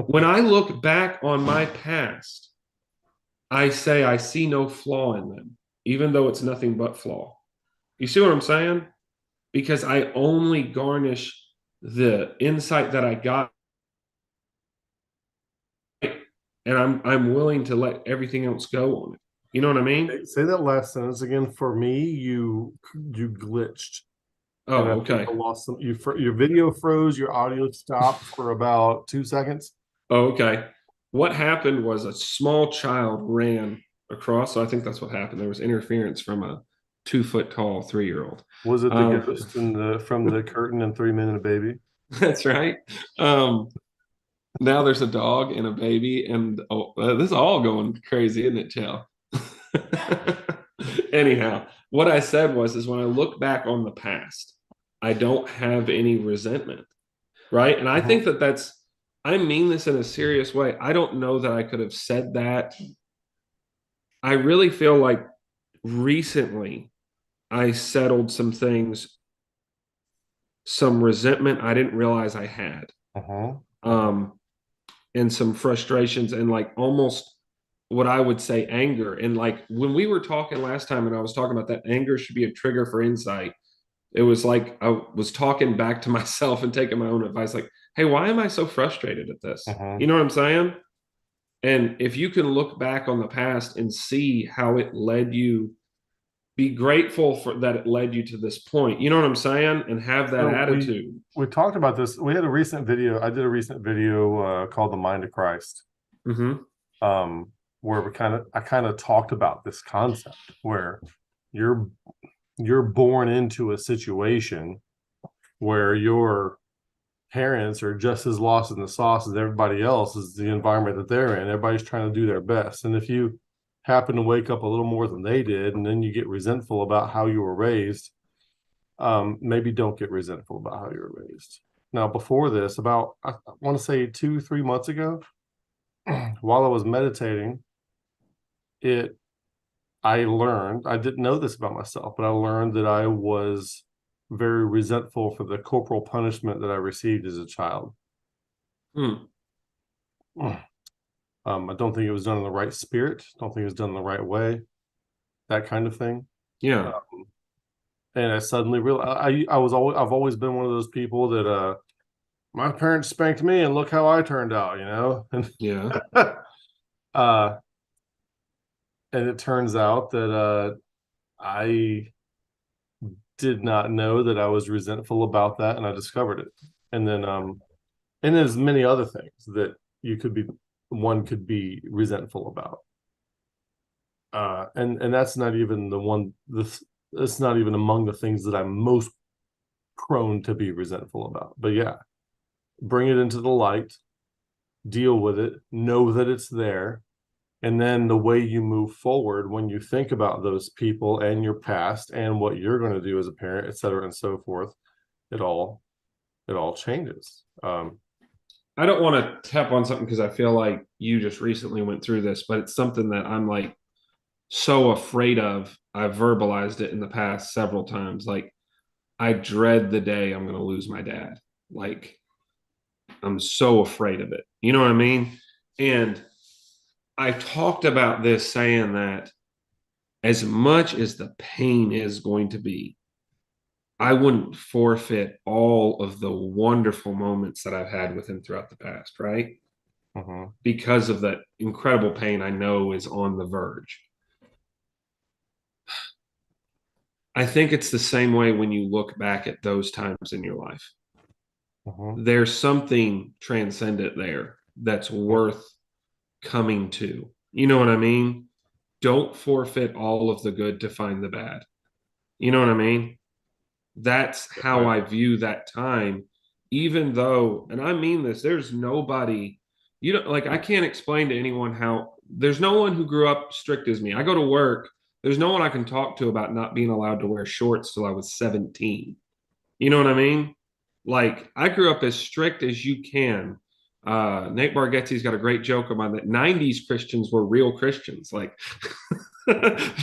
When I look back on my past, I say I see no flaw in them. even though it's nothing but flaw. You see what I'm saying? Because I only garnish the insight that I got, and I'm willing to let everything else go on it. You know what I mean? Say that last sentence again for me. You glitched. Oh, And I think okay. I lost some. Your video froze. Your audio stopped for about 2 seconds. Oh, okay. What happened was a small child ran across. So I think that's what happened. There was interference from a 2 foot tall 3-year-old. Was it the ghost in the from the curtain and 3 Men and a Baby? That's right. Now there's a dog and a baby, and this is all going crazy, isn't it, Chell? Anyhow, what I said is when I look back on the past, I don't have any resentment, right? And I think that I mean this in a serious way. I don't know that I could have said that. I really feel like recently I settled some things, some resentment I didn't realize I had. And some frustrations and like almost what I would say anger. And like when we were talking last time and I was talking about that anger should be a trigger for insight, it was like I was talking back to myself and taking my own advice, like, hey, why am I so frustrated at this? You know what I'm saying? And if you can look back on the past and see how it led you, be grateful for that it led you to this point. You know what I'm saying? And have that attitude. We talked about this. We had a recent video. I did a recent video called "The Mind of Christ," where I kind of talked about this concept where you're born into a situation where your parents are just as lost in the sauce as everybody else, is the environment that they're in. Everybody's trying to do their best, and if you happen to wake up a little more than they did, and then you get resentful about how you were raised, maybe don't get resentful about how you were raised. Now, before this, about I want to say 2-3 months ago, while I was meditating, I learned, I didn't know this about myself, but I learned that I was very resentful for the corporal punishment that I received as a child. I don't think it was done in the right spirit. Don't think it was done in the right way. That kind of thing. Yeah. And I suddenly realized I've always been one of those people that my parents spanked me and look how I turned out, you know? And yeah. And it turns out that I did not know that I was resentful about that, and I discovered it. And then and there's many other things that one could be resentful about. And that's not even that's not even among the things that I'm most prone to be resentful about. But yeah, bring it into the light, deal with it, know that it's there, and then the way you move forward when you think about those people and your past and what you're going to do as a parent, et cetera, and so forth, it all changes. I don't want to tap on something because I feel like you just recently went through this, but it's something that I'm like so afraid of. I've verbalized it in the past several times. Like, I dread the day I'm going to lose my dad. Like, I'm so afraid of it. You know what I mean? And I talked about this saying that as much as the pain is going to be, I wouldn't forfeit all of the wonderful moments that I've had with him throughout the past, right? Because of that incredible pain I know is on the verge. I think it's the same way when you look back at those times in your life. There's something transcendent there that's worth coming to. You know what I mean? Don't forfeit all of the good to find the bad. You know what I mean? That's how I view that time, even though, and I mean this, there's nobody, you know, like I can't explain to anyone how, there's no one who grew up strict as me. I go to work, there's no one I can talk to about not being allowed to wear shorts till I was 17. You know what I mean? Like, I grew up as strict as you can. Nate Bargatze's got a great joke about that. 90s Christians were real Christians. Like,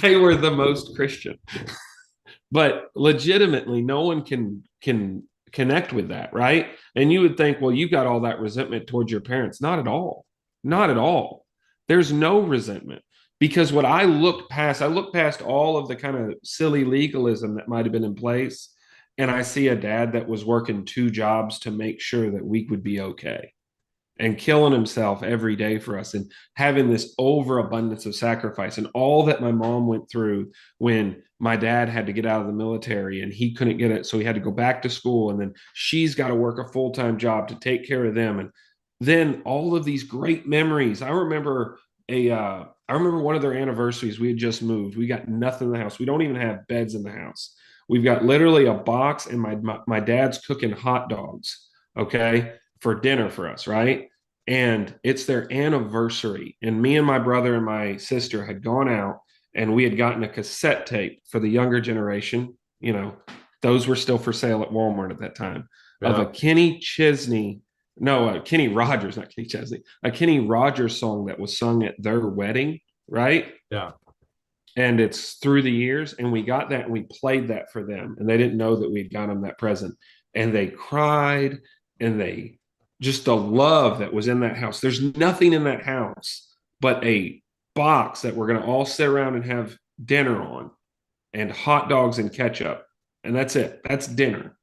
they were the most Christian. But legitimately, no one can connect with that, right? And you would think, well, you got all that resentment towards your parents. Not at all. Not at all. There's no resentment Because what I look past all of the kind of silly legalism that might have been in place, and I see a dad that was working 2 jobs to make sure that we would be okay and killing himself every day for us and having this overabundance of sacrifice and all that my mom went through when my dad had to get out of the military and he couldn't get it. So he had to go back to school. And then she's got to work a full-time job to take care of them. And then all of these great memories. I remember one of their anniversaries. We had just moved. We got nothing in the house. We don't even have beds in the house. We've got literally a box, and my dad's cooking hot dogs, okay, for dinner for us, right? And it's their anniversary. And me and my brother and my sister had gone out, and we had gotten a cassette tape for the younger generation. You know, those were still for sale at Walmart at that time, of a Kenny Rogers, not Kenny Chesney, a Kenny Rogers song that was sung at their wedding, right? Yeah. And it's Through the Years. And we got that and we played that for them. And they didn't know that we'd got them that present. And they cried, and they just the love that was in that house. There's nothing in that house but a box that we're going to all sit around and have dinner on, and hot dogs and ketchup. And that's it. That's dinner.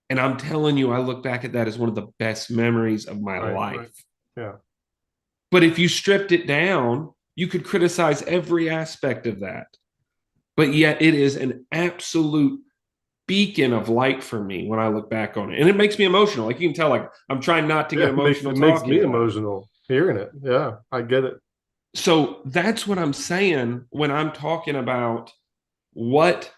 And I'm telling you, I look back at that as one of the best memories of my life. Right. Yeah. But if you stripped it down, you could criticize every aspect of that. But yet it is an absolute beacon of light for me when I look back on it. And it makes me emotional. Like you can tell, like I'm trying not to get emotional. It makes me emotional hearing it. Yeah, I get it. So that's what I'm saying when I'm talking about what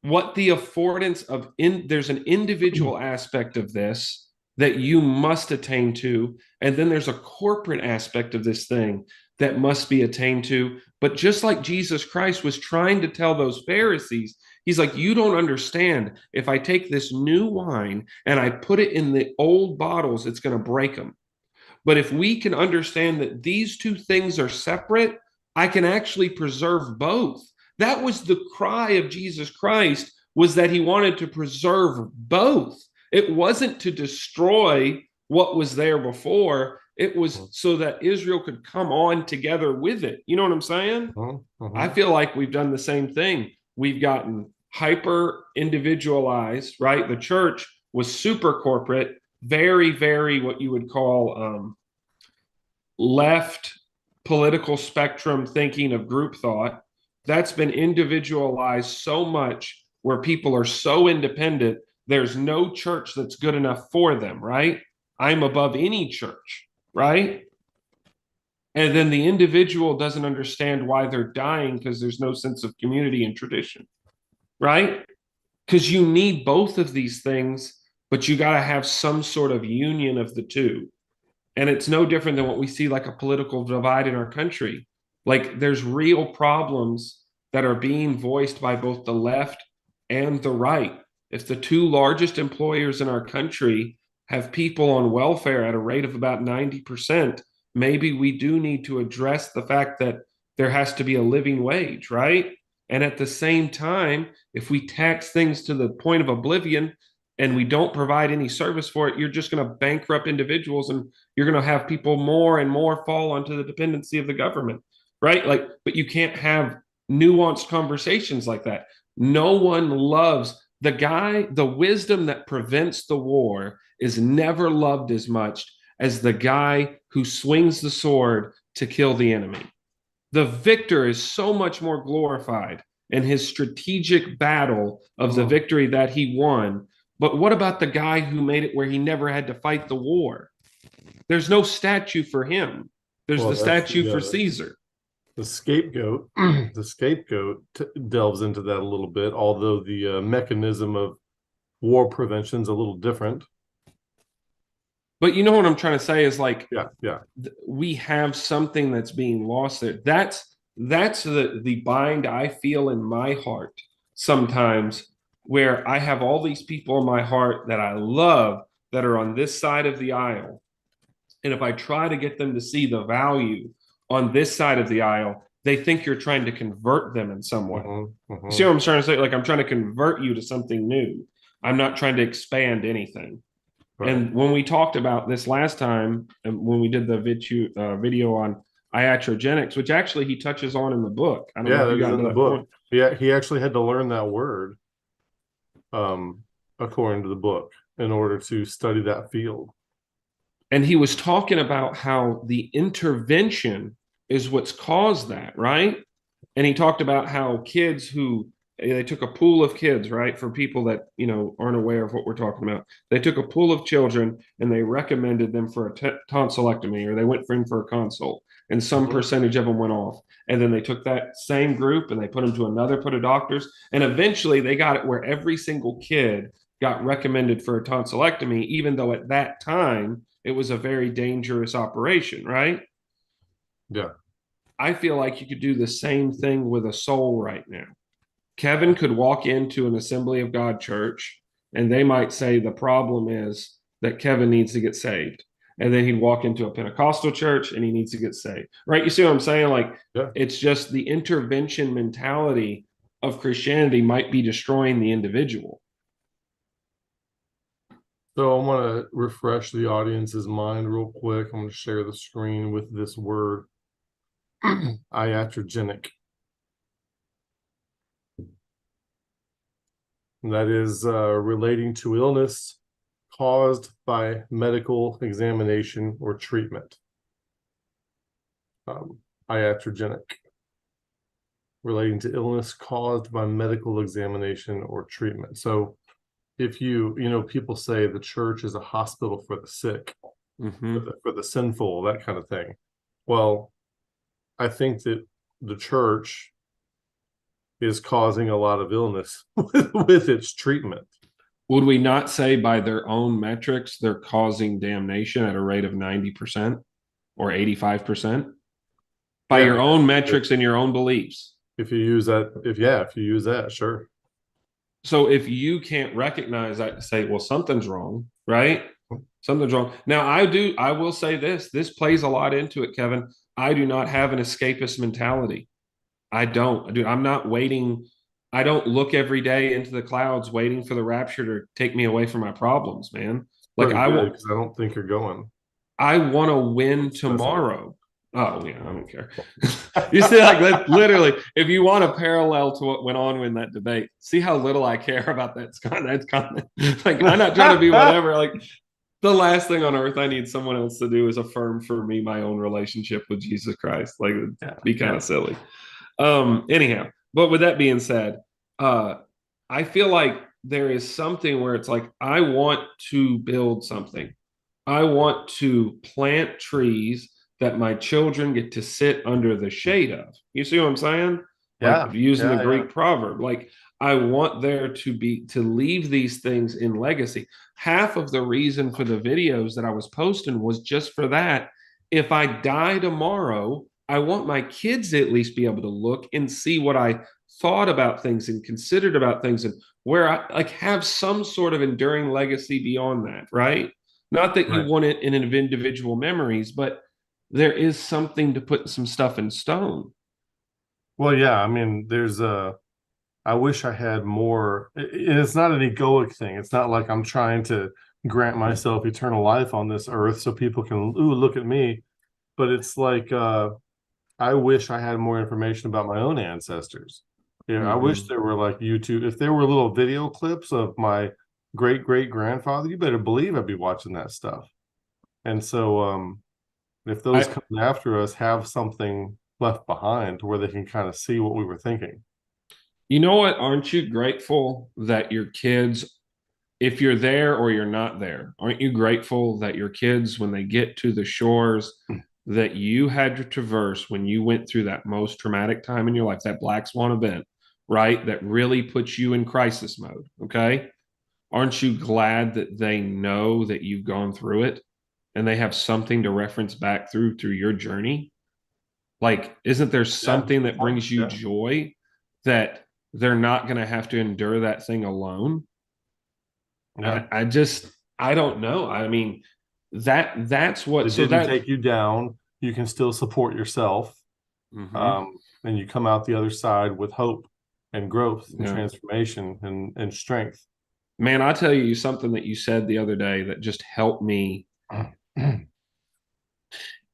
the affordance of there's an individual aspect of this that you must attain to, and then there's a corporate aspect of this thing that must be attained to. But just like Jesus Christ was trying to tell those Pharisees, he's like, you don't understand. If I take this new wine and I put it in the old bottles, it's going to break them. But if we can understand that these two things are separate, I can actually preserve both. That was the cry of Jesus Christ, was that he wanted to preserve both. It wasn't to destroy what was there before. It was so that Israel could come on together with it. You know what I'm saying? I feel like we've done the same thing. We've gotten hyper individualized, right? The church was super corporate, very, very what you would call left political spectrum thinking of group thought. That's been individualized so much where people are so independent, there's no church that's good enough for them, right? I'm above any church, right? And then the individual doesn't understand why they're dying because there's no sense of community and tradition, right? Because you need both of these things, but you got to have some sort of union of the two. And it's no different than what we see like a political divide in our country. Like there's real problems that are being voiced by both the left and the right. If the two largest employers in our country have people on welfare at a rate of about 90%, maybe we do need to address the fact that there has to be a living wage, right? And at the same time, if we tax things to the point of oblivion and we don't provide any service for it, you're just going to bankrupt individuals, and you're going to have people more and more fall onto the dependency of the government, right? Like, but you can't have nuanced conversations like that. No one loves the wisdom that prevents the war is never loved as much as the guy who swings the sword to kill the enemy. The victor is so much more glorified in his strategic battle of the victory that he won. But what about the guy who made it where he never had to fight the war? There's no statue for him. There's the statue for Caesar. The scapegoat, delves into that a little bit, although the mechanism of war prevention is a little different. But you know what I'm trying to say is like, we have something that's being lost there. That's the bind I feel in my heart sometimes, where I have all these people in my heart that I love that are on this side of the aisle. And if I try to get them to see the value on this side of the aisle, they think you're trying to convert them in some way. See what I'm trying to say? Like I'm trying to convert you to something new. I'm not trying to expand anything. Right. And when we talked about this last time, and when we did the video on iatrogenics, which actually he touches on in the book. I don't know Yeah, if you that is got in to the that book. point. Yeah, he actually had to learn that word, according to the book, in order to study that field. And he was talking about how the intervention is what's caused that, right? And he talked about how kids who they took a pool of kids, right? For people that aren't aware of what we're talking about, they took a pool of children and they recommended them for a tonsillectomy, or they went in for a consult, and some percentage of them went off. And then they took that same group and they put them to another put of doctors, and eventually they got it where every single kid got recommended for a tonsillectomy, even though at that time it was a very dangerous operation, right? Yeah. I feel like you could do the same thing with a soul right now. Kevin could walk into an Assembly of God church and they might say the problem is that Kevin needs to get saved. And then he'd walk into a Pentecostal church and he needs to get saved. Right? You see what I'm saying? Like, Yeah. it's just the intervention mentality of Christianity might be destroying the individual. So I want to refresh the audience's mind real quick. I'm going to share the screen with this word, iatrogenic. That is relating to illness caused by medical examination or treatment. Iatrogenic, relating to illness caused by medical examination or treatment. So if people say the church is a hospital for the sick, for the sinful, that kind of thing. Well, I think that the church is causing a lot of illness with its treatment. Would we not say by their own metrics, they're causing damnation at a rate of 90% or 85%? By your own metrics and your own beliefs. If you use that, sure. So if you can't recognize that, say, well, something's wrong, right? Something's wrong. Now, I will say this plays a lot into it, Kevin. I do not have an escapist mentality. I don't. Dude, I'm not waiting. I don't look every day into the clouds waiting for the rapture to take me away from my problems, man. Like I don't think you're going. I want to win tomorrow. Oh yeah, I don't care. You see, like that literally, if you want a parallel to what went on in that debate, see how little I care about that. That's kind of like I'm not trying to be whatever. Like the last thing on earth I need someone else to do is affirm for me my own relationship with Jesus Christ. Like it'd be kind of silly. Anyhow, but with that being said, I feel like there is something where it's like I want to build something. I want to plant trees that my children get to sit under the shade of. You see what I'm saying? Like using the Greek proverb. Like I want there to leave these things in legacy. Half of the reason for the videos that I was posting was just for that. If I die tomorrow, I want my kids to at least be able to look and see what I thought about things and considered about things, and where I like have some sort of enduring legacy beyond that, right? Not that you want it in individual memories, but there is something to put some stuff in stone. Well, yeah, I mean, I wish I had more. It's not an egoic thing. It's not like I'm trying to grant myself eternal life on this earth so people can, look at me. But it's like, I wish I had more information about my own ancestors. I wish there were like YouTube, if there were little video clips of my great great grandfather, you better believe I'd be watching that stuff. And so, if those coming after us have something left behind where they can kind of see what we were thinking. You know what? Aren't you grateful that your kids, if you're there or you're not there, aren't you grateful that your kids, when they get to the shores that you had to traverse when you went through that most traumatic time in your life, that Black Swan event, right? That really puts you in crisis mode. Okay. Aren't you glad that they know that you've gone through it and they have something to reference back through your journey? Like, isn't there something that brings you joy that they're not going to have to endure that thing alone? I don't know. I mean, that's what. It didn't take you down. You can still support yourself, and you come out the other side with hope and growth and transformation and strength. Man, I tell you something that you said the other day that just helped me.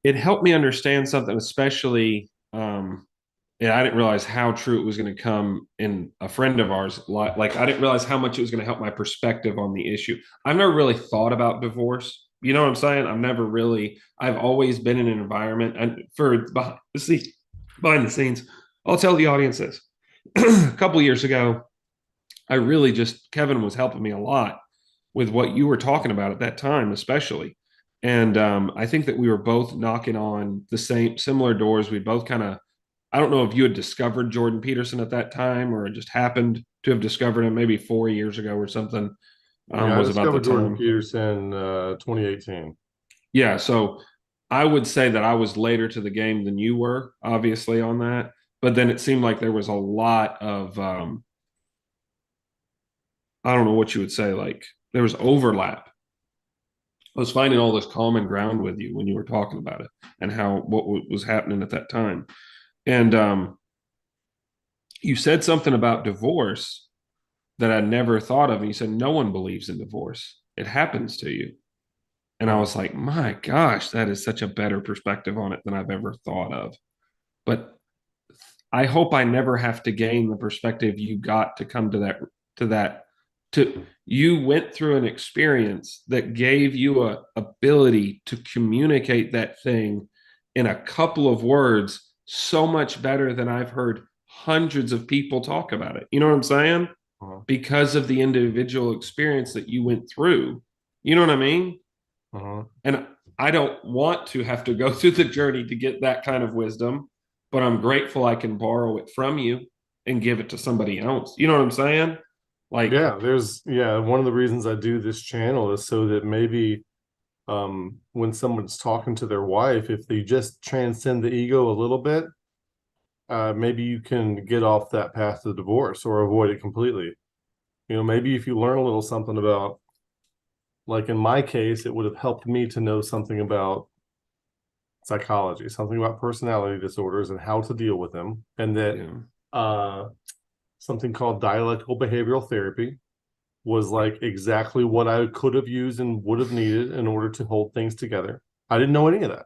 it helped me understand something, especially, and I didn't realize how true it was going to come in a friend of ours. Like, I didn't realize how much it was going to help my perspective on the issue. I've never really thought about divorce. You know what I'm saying? I've always been in an environment, and behind the scenes, I'll tell the audience this. A couple years ago, Kevin was helping me a lot with what you were talking about at that time, especially. And I think that we were both knocking on the similar doors. We both kind of, I don't know if you had discovered Jordan Peterson at that time or it just happened to have discovered him maybe 4 years ago or something. Yeah, I Was about the discovered Jordan time. Peterson 2018. Yeah. So I would say that I was later to the game than you were, obviously, on that. But then it seemed like there was a lot of, I don't know what you would say, like there was overlap. I was finding all this common ground with you when you were talking about it and what was happening at that time. And you said something about divorce that I never thought of. And you said, no one believes in divorce. It happens to you. And I was like, my gosh, that is such a better perspective on it than I've ever thought of. But I hope I never have to gain the perspective you got to come to you went through an experience that gave you a ability to communicate that thing in a couple of words so much better than I've heard hundreds of people talk about it. You know what I'm saying? Uh-huh. Because of the individual experience that you went through. You know what I mean? Uh-huh. And I don't want to have to go through the journey to get that kind of wisdom, but I'm grateful I can borrow it from you and give it to somebody else. You know what I'm saying? Like, Yeah, one of the reasons I do this channel is so that maybe when someone's talking to their wife, if they just transcend the ego a little bit, maybe you can get off that path to divorce or avoid it completely. You know, maybe if you learn a little something about, like in my case, it would have helped me to know something about psychology, something about personality disorders and how to deal with them, and that yeah, uh something called dialectical behavioral therapy was like exactly what I could have used and would have needed in order to hold things together. I didn't know any of that.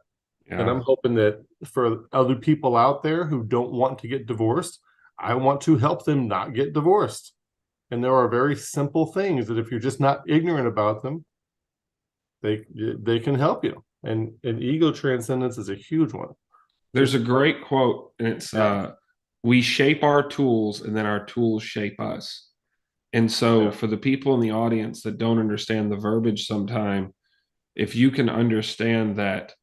And yeah. I'm hoping that for other people out there who don't want to get divorced, I want to help them not get divorced. And there are very simple things that if you're just not ignorant about them, they can help you. And ego transcendence is a huge one. There's Just a great quote, and it's yeah, we shape our tools and then our tools shape us. And so yeah. for the people in the audience that don't understand the verbiage sometime, if you can understand that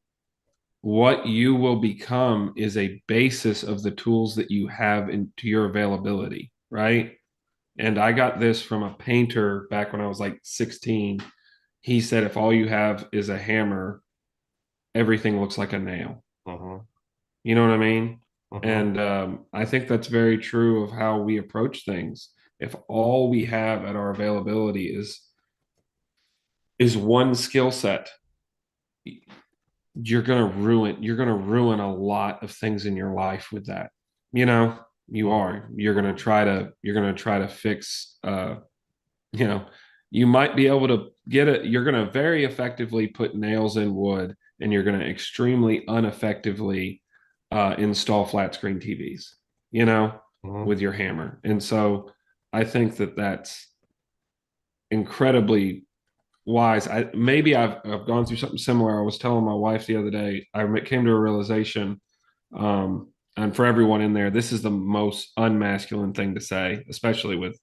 what you will become is a basis of the tools that you have into your availability, right? And I got this from a painter back when I was like 16. He said, if all you have is a hammer, everything looks like a nail. Uh-huh. You know what I mean? Uh-huh. And I think that's very true of how we approach things. If all we have at our availability is one skill set, you're gonna ruin a lot of things in your life with that. You know, you Uh-huh. are. You're gonna Uh-huh. try to fix you know, you might be able to get it. You're gonna very effectively put nails in wood, and you're gonna extremely ineffectively install flat screen TVs, you know, Uh-huh. with your hammer. And so I think that that's incredibly wise. I've gone through something similar. I was telling my wife the other day, I came to a realization, and for everyone in there, this is the most unmasculine thing to say, especially with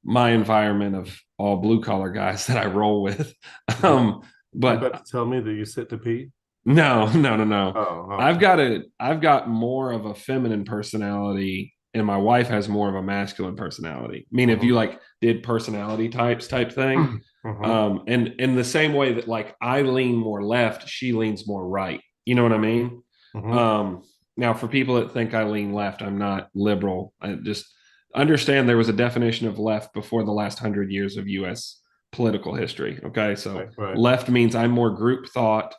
my environment of all blue collar guys that I roll with. Uh-huh. Um, You about but to tell me that you sit to pee? no, no, no, no. Oh, I've okay. got I've got more of a feminine personality, and my wife has more of a masculine personality. I mean, if Uh-huh. you like did personality types type thing, Uh-huh. and in the same way that like I lean more left, she leans more right. You know what I mean? Uh-huh. Um, Now, for people that think I lean left, I'm not liberal. I just understand there was a definition of left before the last 100 years of U.S. political history. Okay, so Right, right. left means I'm more group thought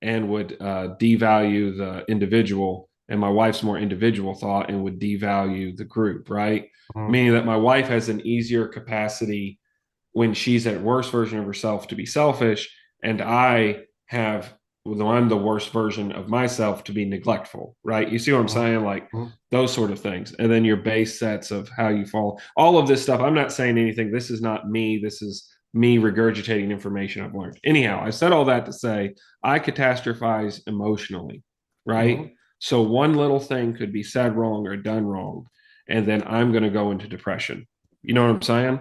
and would devalue the individual, and my wife's more individual thought and would devalue the group, right? Uh-huh. Meaning that my wife has an easier capacity when she's at worst version of herself to be selfish, and I have I'm the worst version of myself to be neglectful, right? You see what I'm saying? Like those sort of things. And then your base sets of how you fall, all of this stuff. I'm not saying anything. This is not me. This is me regurgitating information I've learned. Anyhow, I said all that to say I catastrophize emotionally, right? So one little thing could be said wrong or done wrong, and then I'm going to go into depression. You know what I'm saying?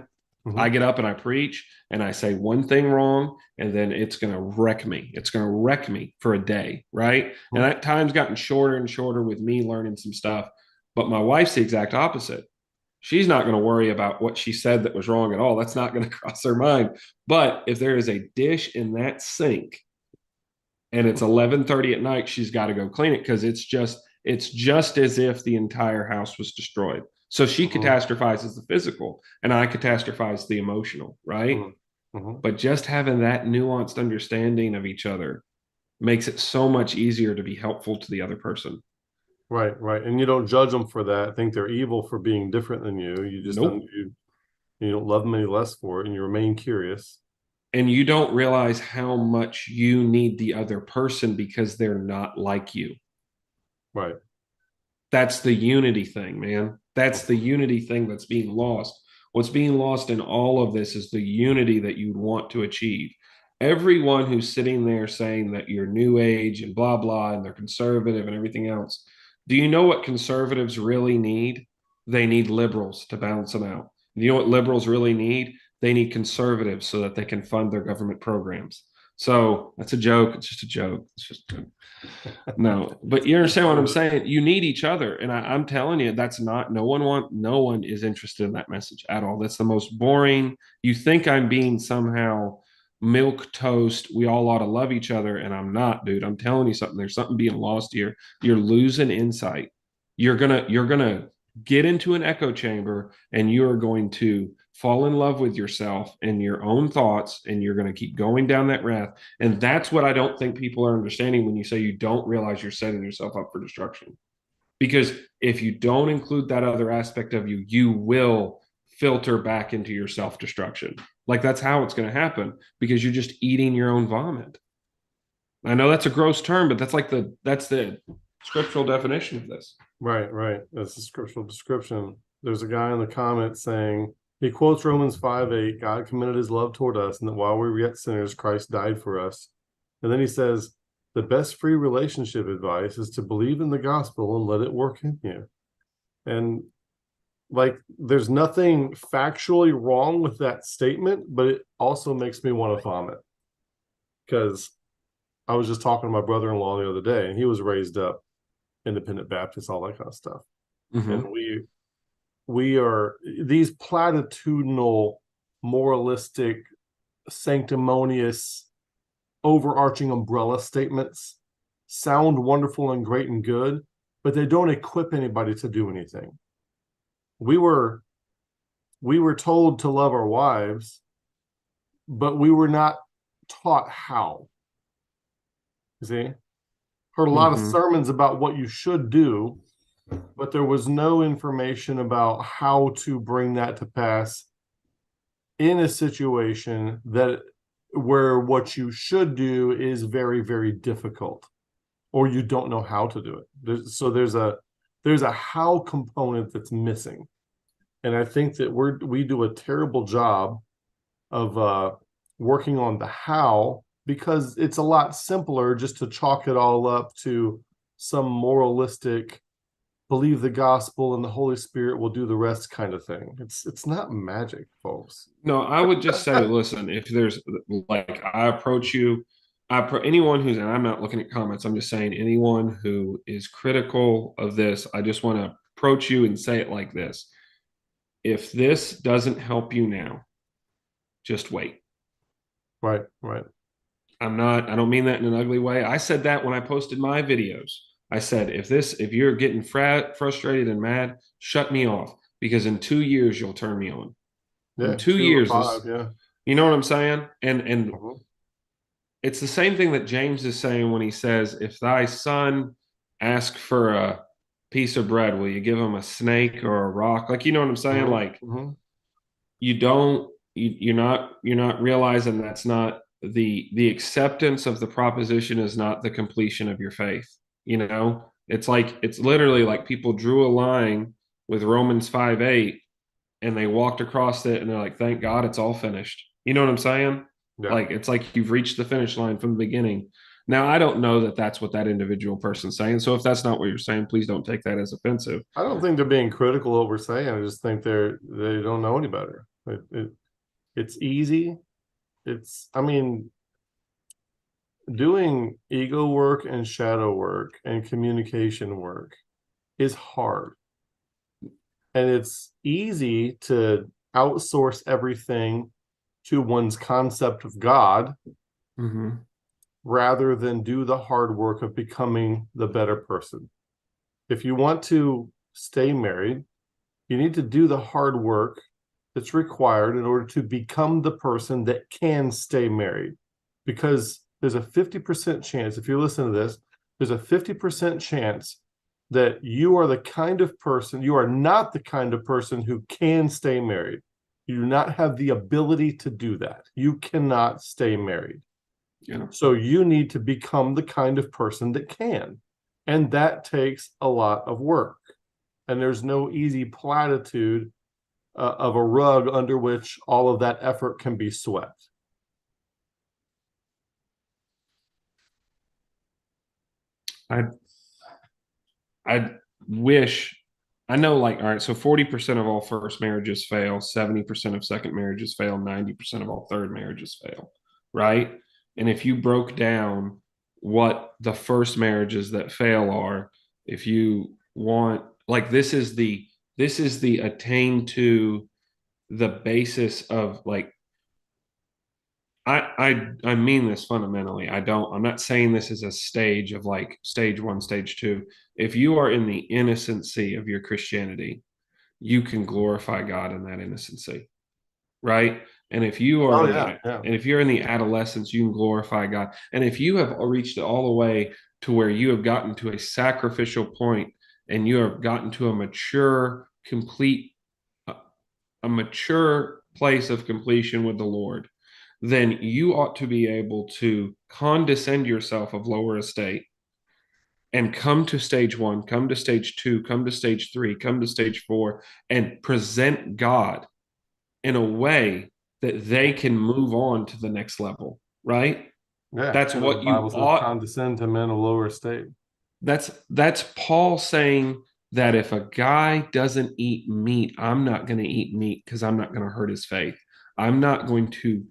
I get up and I preach and I say one thing wrong, and then it's going to wreck me. It's going to wreck me for a day, right? And that time's gotten shorter and shorter with me learning some stuff. But my wife's the exact opposite. She's not going to worry about what she said that was wrong at all. That's not going to cross her mind. But if there is a dish in that sink and it's 11:30 at night, she's got to go clean it because it's just as if the entire house was destroyed. So she catastrophizes the physical, and I catastrophize the emotional, right? But just having that nuanced understanding of each other makes it so much easier to be helpful to the other person. Right, right. And you don't judge them for that. Think they're evil for being different than you. You just Nope. you don't love them any less for it, and you remain curious. And you don't realize how much you need the other person because they're not like you. Right. That's the unity thing, man. That's the unity thing that's being lost. What's being lost in all of this is the unity that you want to achieve. Everyone who's sitting there saying that you're new age and blah, blah, and they're conservative and everything else. Do you know what conservatives really need? They need liberals to balance them out. You know what liberals really need? They need conservatives so that they can fund their government programs. So that's a joke. It's just a joke. It's just no, but you understand what I'm saying. You need each other, and I'm telling you, that's not. No one is interested in that message at all. That's the most boring. You think I'm being somehow milk toast. We all ought to love each other, and I'm not, dude. I'm telling you something. There's something being lost here. You're losing insight. You're gonna get into an echo chamber, and you are going to fall in love with yourself and your own thoughts, and you're going to keep going down that path. And that's what I don't think people are understanding when you say you don't realize you're setting yourself up for destruction. Because if you don't include that other aspect of you, you will filter back into your self destruction. Like that's how it's going to happen because you're just eating your own vomit. I know that's a gross term, but that's the scriptural definition of this. Right, right. That's the scriptural description. There's a guy in the comments saying, he quotes Romans 5:8, God commended his love toward us, and that while we were yet sinners, Christ died for us. And then he says, the best free relationship advice is to believe in the gospel and let it work in you. And like, there's nothing factually wrong with that statement, but it also makes me want to vomit. Because I was just talking to my brother-in-law the other day, and he was raised up Independent Baptist, all that kind of stuff. And we are these platitudinal, moralistic, sanctimonious, overarching umbrella statements sound wonderful and great and good, but they don't equip anybody to do anything. We were told to love our wives, but we were not taught how. You see? Heard a lot of sermons about what you should do, but there was no information about how to bring that to pass in a situation where what you should do is very, very difficult, or you don't know how to do it. There's a how component that's missing, and I think that we do a terrible job of working on the how, because it's a lot simpler just to chalk it all up to some moralistic believe the gospel and the Holy Spirit will do the rest kind of thing. It's not magic, folks. No, I would just say, listen, if there's like I approach you, anyone who's, and I'm not looking at comments, I'm just saying anyone who is critical of this, I just want to approach you and say it like this. If this doesn't help you now, just wait. Right, right. I don't mean that in an ugly way. I said that when I posted my videos. I said, if you're getting frustrated and mad, shut me off, because in 2 years you'll turn me on. Yeah, In 2 years, 5, yeah. You know what I'm saying? And it's the same thing that James is saying when he says, if thy son ask for a piece of bread, will you give him a snake or a rock? Like, you know what I'm saying? Like, you're not realizing that's not the acceptance of the proposition is not the completion of your faith. It's literally like people drew a line with Romans 5:8 and they walked across it and they're like, thank God it's all finished. You know what I'm saying? Yeah. Like, it's like you've reached the finish line from the beginning. Now, I don't know that that's what that individual person's saying. So if that's not what you're saying, please don't take that as offensive. I don't think they're being critical of what we're saying. I just think they don't know any better. It's easy. I mean, doing ego work and shadow work and communication work is hard. And it's easy to outsource everything to one's concept of God rather than do the hard work of becoming the better person. If you want to stay married, you need to do the hard work that's required in order to become the person that can stay married. Because there's a 50% chance, if you're listening to this, there's a 50% chance that you are not the kind of person who can stay married. You do not have the ability to do that. You cannot stay married. Yeah. So you need to become the kind of person that can. And that takes a lot of work. And there's no easy platitude of a rug under which all of that effort can be swept. I wish, I know, like, all right, so 40% of all first marriages fail, 70% of second marriages fail, 90% of all third marriages fail, right? And if you broke down what the first marriages that fail are, if you want, like, this is the attain to the basis of, like, I mean this fundamentally. I'm not saying this is a stage of like stage one, stage two. If you are in the innocency of your Christianity, you can glorify God in that innocency, right? And if you are and if you're in the adolescence, you can glorify God. And if you have reached all the way to where you have gotten to a sacrificial point and you have gotten to a mature, complete, a mature place of completion with the Lord, then you ought to be able to condescend yourself of lower estate and come to stage one, come to stage two, come to stage three, come to stage four, and present God in a way that they can move on to the next level, right? Yeah, That's what the you Bible says, ought. condescend to men of lower estate. That's Paul saying that if a guy doesn't eat meat, I'm not going to eat meat because I'm not going to hurt his faith. I'm not going to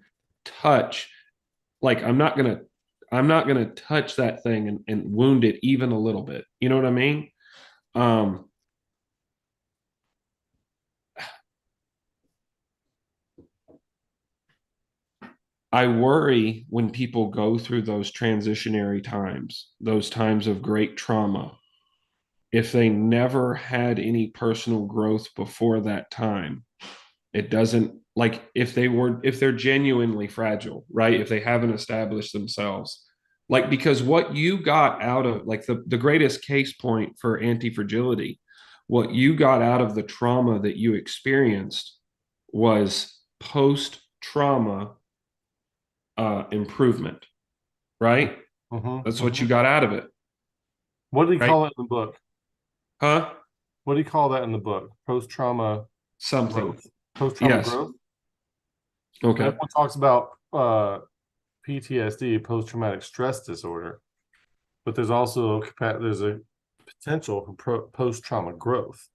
touch, like, I'm not gonna touch that thing and wound it even a little bit. You know what I mean? I worry when people go through those transitionary times, those times of great trauma, if they never had any personal growth before that time. It doesn't, like, if they're genuinely fragile, right? If they haven't established themselves, like, because what you got out of, like, the greatest case point for anti-fragility, what you got out of the trauma that you experienced was post-trauma improvement, right? That's what you got out of it. What did he right? call it in the book? Huh? What do you call that in the book? Post-trauma Something. growth. Post-trauma Yes. growth. Okay. Everyone talks about PTSD, post-traumatic stress disorder, but there's also a potential for post-trauma growth.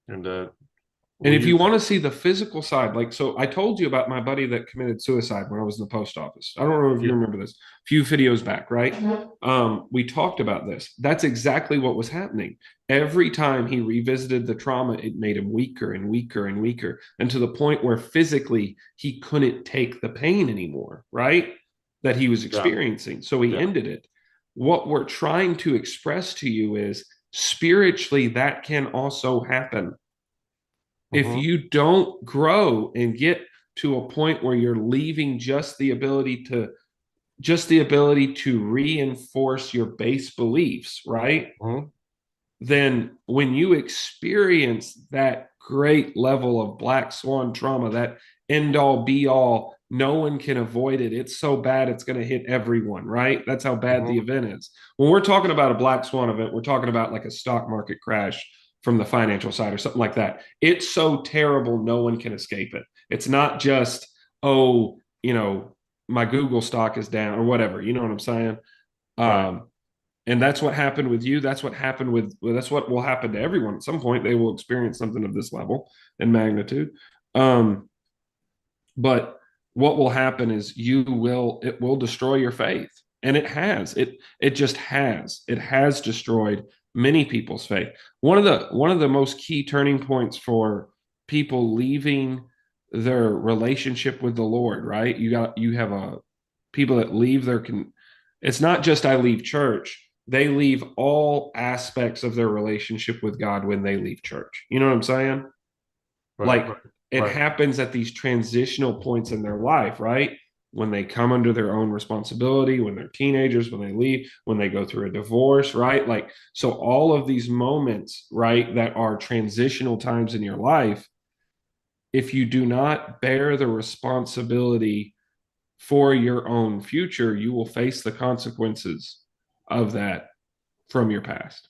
And And if you want to see the physical side, like, so I told you about my buddy that committed suicide when I was in the post office. I don't know if you remember this, a few videos back, right? We talked about this. That's exactly what was happening. Every time he revisited the trauma, it made him weaker and weaker and weaker, and to the point where physically he couldn't take the pain anymore, right? That he was experiencing. So he ended it. What we're trying to express to you is spiritually, that can also happen. If you don't grow and get to a point where you're leaving just the ability to reinforce your base beliefs, right? Then when you experience that great level of black swan trauma, that end all be all, no one can avoid it. It's so bad, it's going to hit everyone, right? That's how bad the Mhm. event is. When we're talking about a black swan event, we're talking about like a stock market crash from the financial side or something like that. It's so terrible, no one can escape it. It's not just, oh, my Google stock is down or whatever. You know what I'm saying? Right. And that's what happened with you. That's what happened that's what will happen to everyone. At some point, they will experience something of this level and magnitude. But what will happen is it will destroy your faith. And it just has. It has destroyed many people's faith. One of the most key turning points for people leaving their relationship with the Lord, right? You have a people that leave it's not just I leave church. They leave all aspects of their relationship with God when they leave church. You know what I'm saying? Right. Like, Right. it Right. happens at these transitional points in their life, right? When they come under their own responsibility, when they're teenagers, when they leave, when they go through a divorce, right? Like, so all of these moments, right, that are transitional times in your life, if you do not bear the responsibility for your own future, you will face the consequences of that from your past.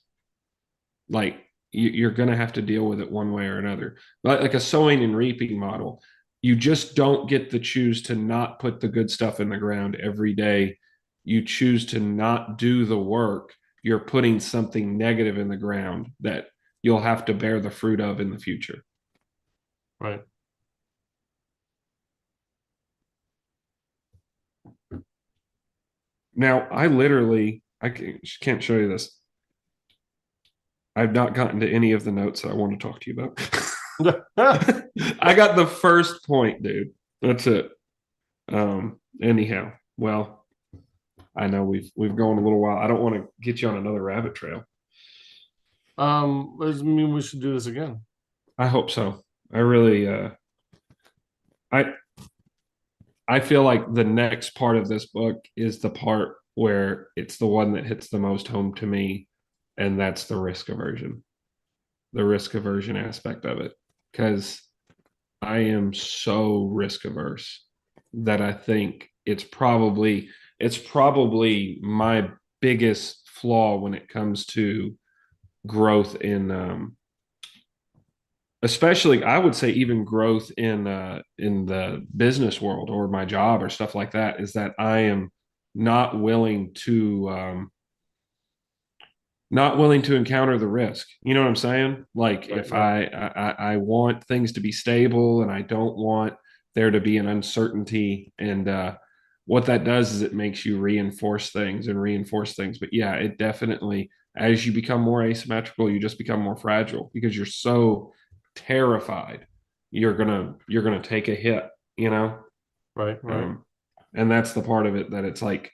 Like, you're going to have to deal with it one way or another. Like a sowing and reaping model, you just don't get to choose to not put the good stuff in the ground every day. You choose to not do the work. You're putting something negative in the ground that you'll have to bear the fruit of in the future. Right. Now, I can't show you this. I've not gotten to any of the notes that I want to talk to you about. I got the first point, dude. That's it. Anyhow, well, I know we've gone a little while. I don't want to get you on another rabbit trail. Does mean we should do this again? I hope so. I really I I feel like the next part of this book is the part where it's the one that hits the most home to me, and that's the risk aversion. The risk aversion aspect of it. Because I am so risk averse that I think it's probably my biggest flaw when it comes to growth in especially I would say even growth in the business world or my job or stuff like that is that I am not willing to not willing to encounter the risk. You know what I'm saying? Like, Right. if Right. I want things to be stable and I don't want there to be an uncertainty, and what that does is it makes you reinforce things and reinforce things. But yeah, it definitely, as you become more asymmetrical, you just become more fragile because you're so terrified you're gonna take a hit, you know. Right. Right. um, and that's the part of it that it's like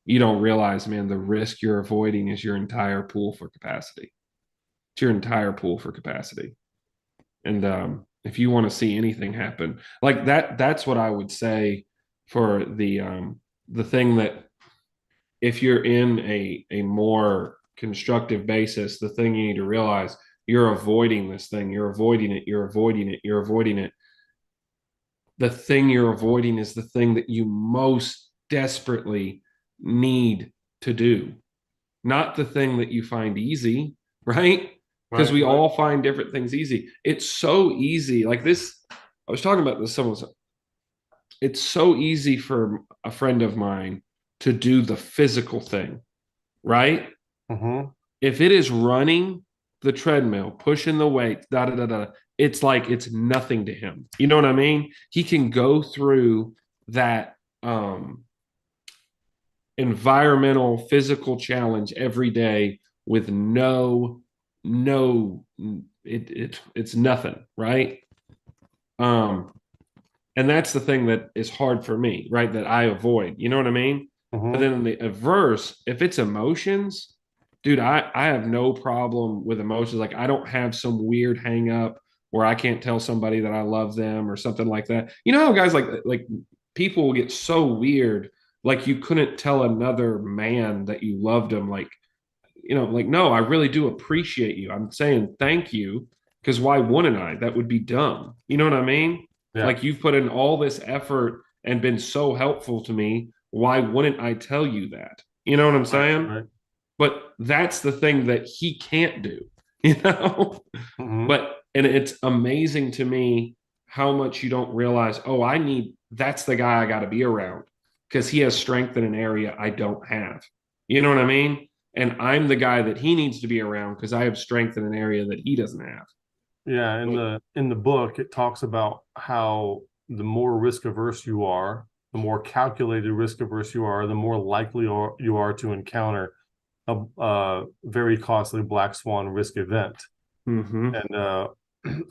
you don't realize, man, the risk you're avoiding is your entire pool for capacity. It's your entire pool for capacity. And if you want to see anything happen like that, that's what I would say for the thing that if you're in a more constructive basis, the thing you need to realize, you're avoiding this thing, you're avoiding it, you're avoiding it, you're avoiding it. The thing you're avoiding is the thing that you most desperately need to do, not the thing that you find easy, right? Because Right. we Right. all find different things easy. It's so easy. Like this, I was talking about this. It's so easy for a friend of mine to do the physical thing, right? Mm-hmm. If it is running the treadmill, pushing the weight, da da da da, it's like it's nothing to him. You know what I mean? He can go through that environmental physical challenge every day with no it's nothing, right? um and that's the thing that is hard for me, right, that I avoid, you know what I mean? But Mm-hmm. then in the averse, if it's emotions, dude, I have no problem with emotions. Like, I don't have some weird hang up where I can't tell somebody that I love them or something like that. You know how guys like people will get so weird, like you couldn't tell another man that you loved him, like, like, no, I really do appreciate you. I'm saying thank you, because why wouldn't I? That would be dumb. You know what I mean? Yeah. Like, you've put in all this effort and been so helpful to me. Why wouldn't I tell you that? You know what I'm saying? Right. But that's the thing that he can't do, you know? Mm-hmm. And it's amazing to me how much you don't realize, oh, that's the guy I got to be around because he has strength in an area I don't have. You know what I mean? And I'm the guy that he needs to be around because I have strength in an area that he doesn't have. Yeah, in the book, it talks about how the more risk averse you are, the more calculated risk averse you are, the more likely you are to encounter a very costly black swan risk event. Mm-hmm. And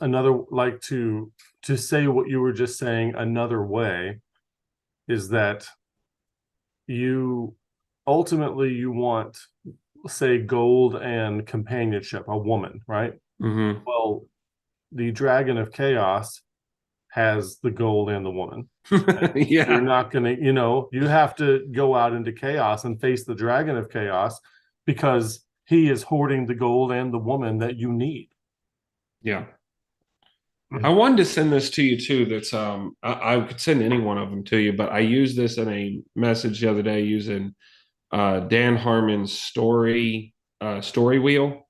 another, like to say what you were just saying another way, is that you ultimately you want, say, gold and companionship, a woman, right? Mm-hmm. Well, the dragon of chaos has the gold and the woman. You're Yeah. not going to, you have to go out into chaos and face the dragon of chaos because he is hoarding the gold and the woman that you need. Yeah. I wanted to send this to you too. That's I could send any one of them to you, but I used this in a message the other day using Dan Harmon's story wheel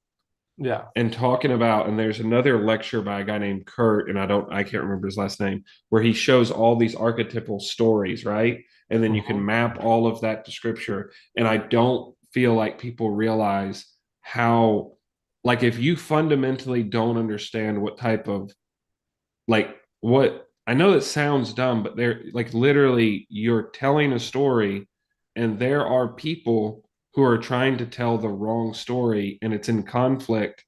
Yeah. and talking about, and there's another lecture by a guy named Kurt, and I can't remember his last name, where he shows all these archetypal stories, right? And then you can Mhm. map all of that to scripture. And I don't feel like people realize how, like, if you fundamentally don't understand what type of, like, what I know that sounds dumb, but they're like literally you're telling a story, and there are people who are trying to tell the wrong story, and it's in conflict.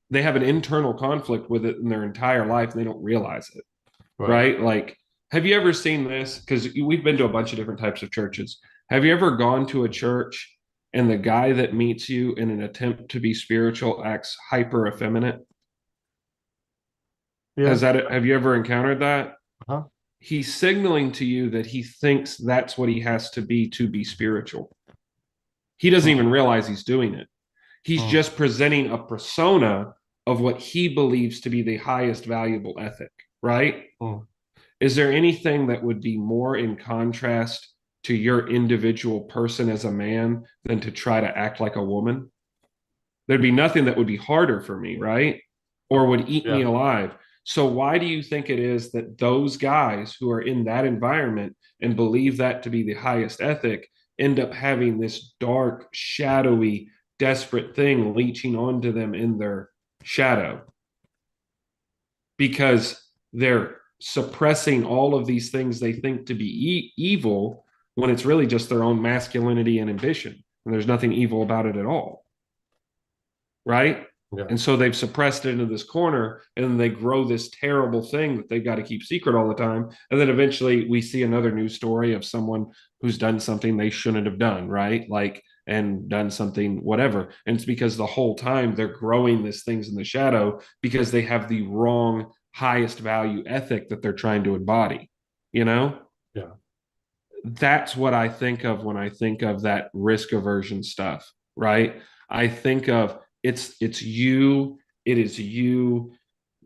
They have an internal conflict with it in their entire life, and they don't realize it, Right. right? Like, have you ever seen this? Because we've been to a bunch of different types of churches. Have you ever gone to a church and the guy that meets you in an attempt to be spiritual acts hyper effeminate? Yeah. Have you ever encountered that? Uh-huh. He's signaling to you that he thinks that's what he has to be spiritual. He doesn't Mm, even realize he's doing it. He's mm, just presenting a persona of what he believes to be the highest valuable ethic, right? mm. Is there anything that would be more in contrast to your individual person as a man than to try to act like a woman? There'd be nothing that would be harder for me, right? Or would eat me Yeah. alive. So, why do you think it is that those guys who are in that environment and believe that to be the highest ethic end up having this dark, shadowy, desperate thing leeching onto them in their shadow? Because they're suppressing all of these things they think to be evil when it's really just their own masculinity and ambition. And there's nothing evil about it at all, right? Yeah. And so they've suppressed it into this corner, and then they grow this terrible thing that they've got to keep secret all the time. And then eventually we see another news story of someone who's done something they shouldn't have done, right? Like, and done something, whatever. And it's because the whole time they're growing these things in the shadow because they have the wrong highest value ethic that they're trying to embody, you know? Yeah. That's what I think of when I think of that risk aversion stuff, right? I think of it's you, it is you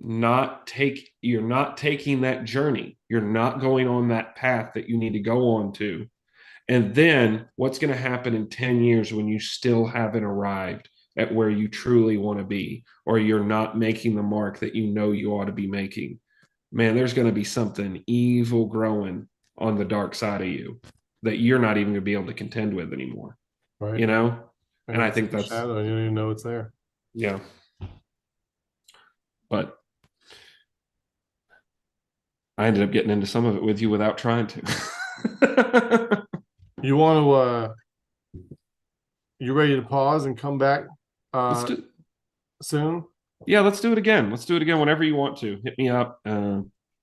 you're not taking that journey. You're not going on that path that you need to go on to. And then what's going to happen in 10 years when you still haven't arrived at where you truly want to be, or you're not making the mark that you know you ought to be making? Man, there's going to be something evil growing on the dark side of you that you're not even going to be able to contend with anymore, Right. you know? And And I it's in think the that's, shadow and you don't even know it's there. yeah. But I ended up getting into some of it with you without trying to. You want to you ready to pause and come back let's uh do, soon? yeah, let's do it again. Let's do it again whenever you want to. Hit me up.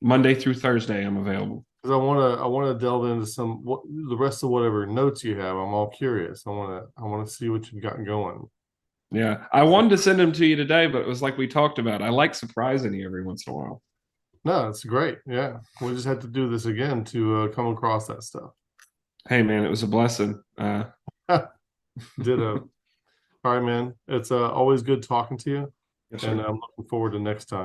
Monday through Thursday, I'm available. Because I want to delve into the rest of whatever notes you have. I'm all curious. I want to see what you've got going. Yeah, I So wanted to send them to you today, but it was like we talked about. I like surprising you every once in a while. no, it's great. Yeah. We just have to do this again to come across that stuff. Hey, man, it was a blessing. Ditto. All right, man. It's always good talking to you. Yes, And sir. I'm looking forward to next time.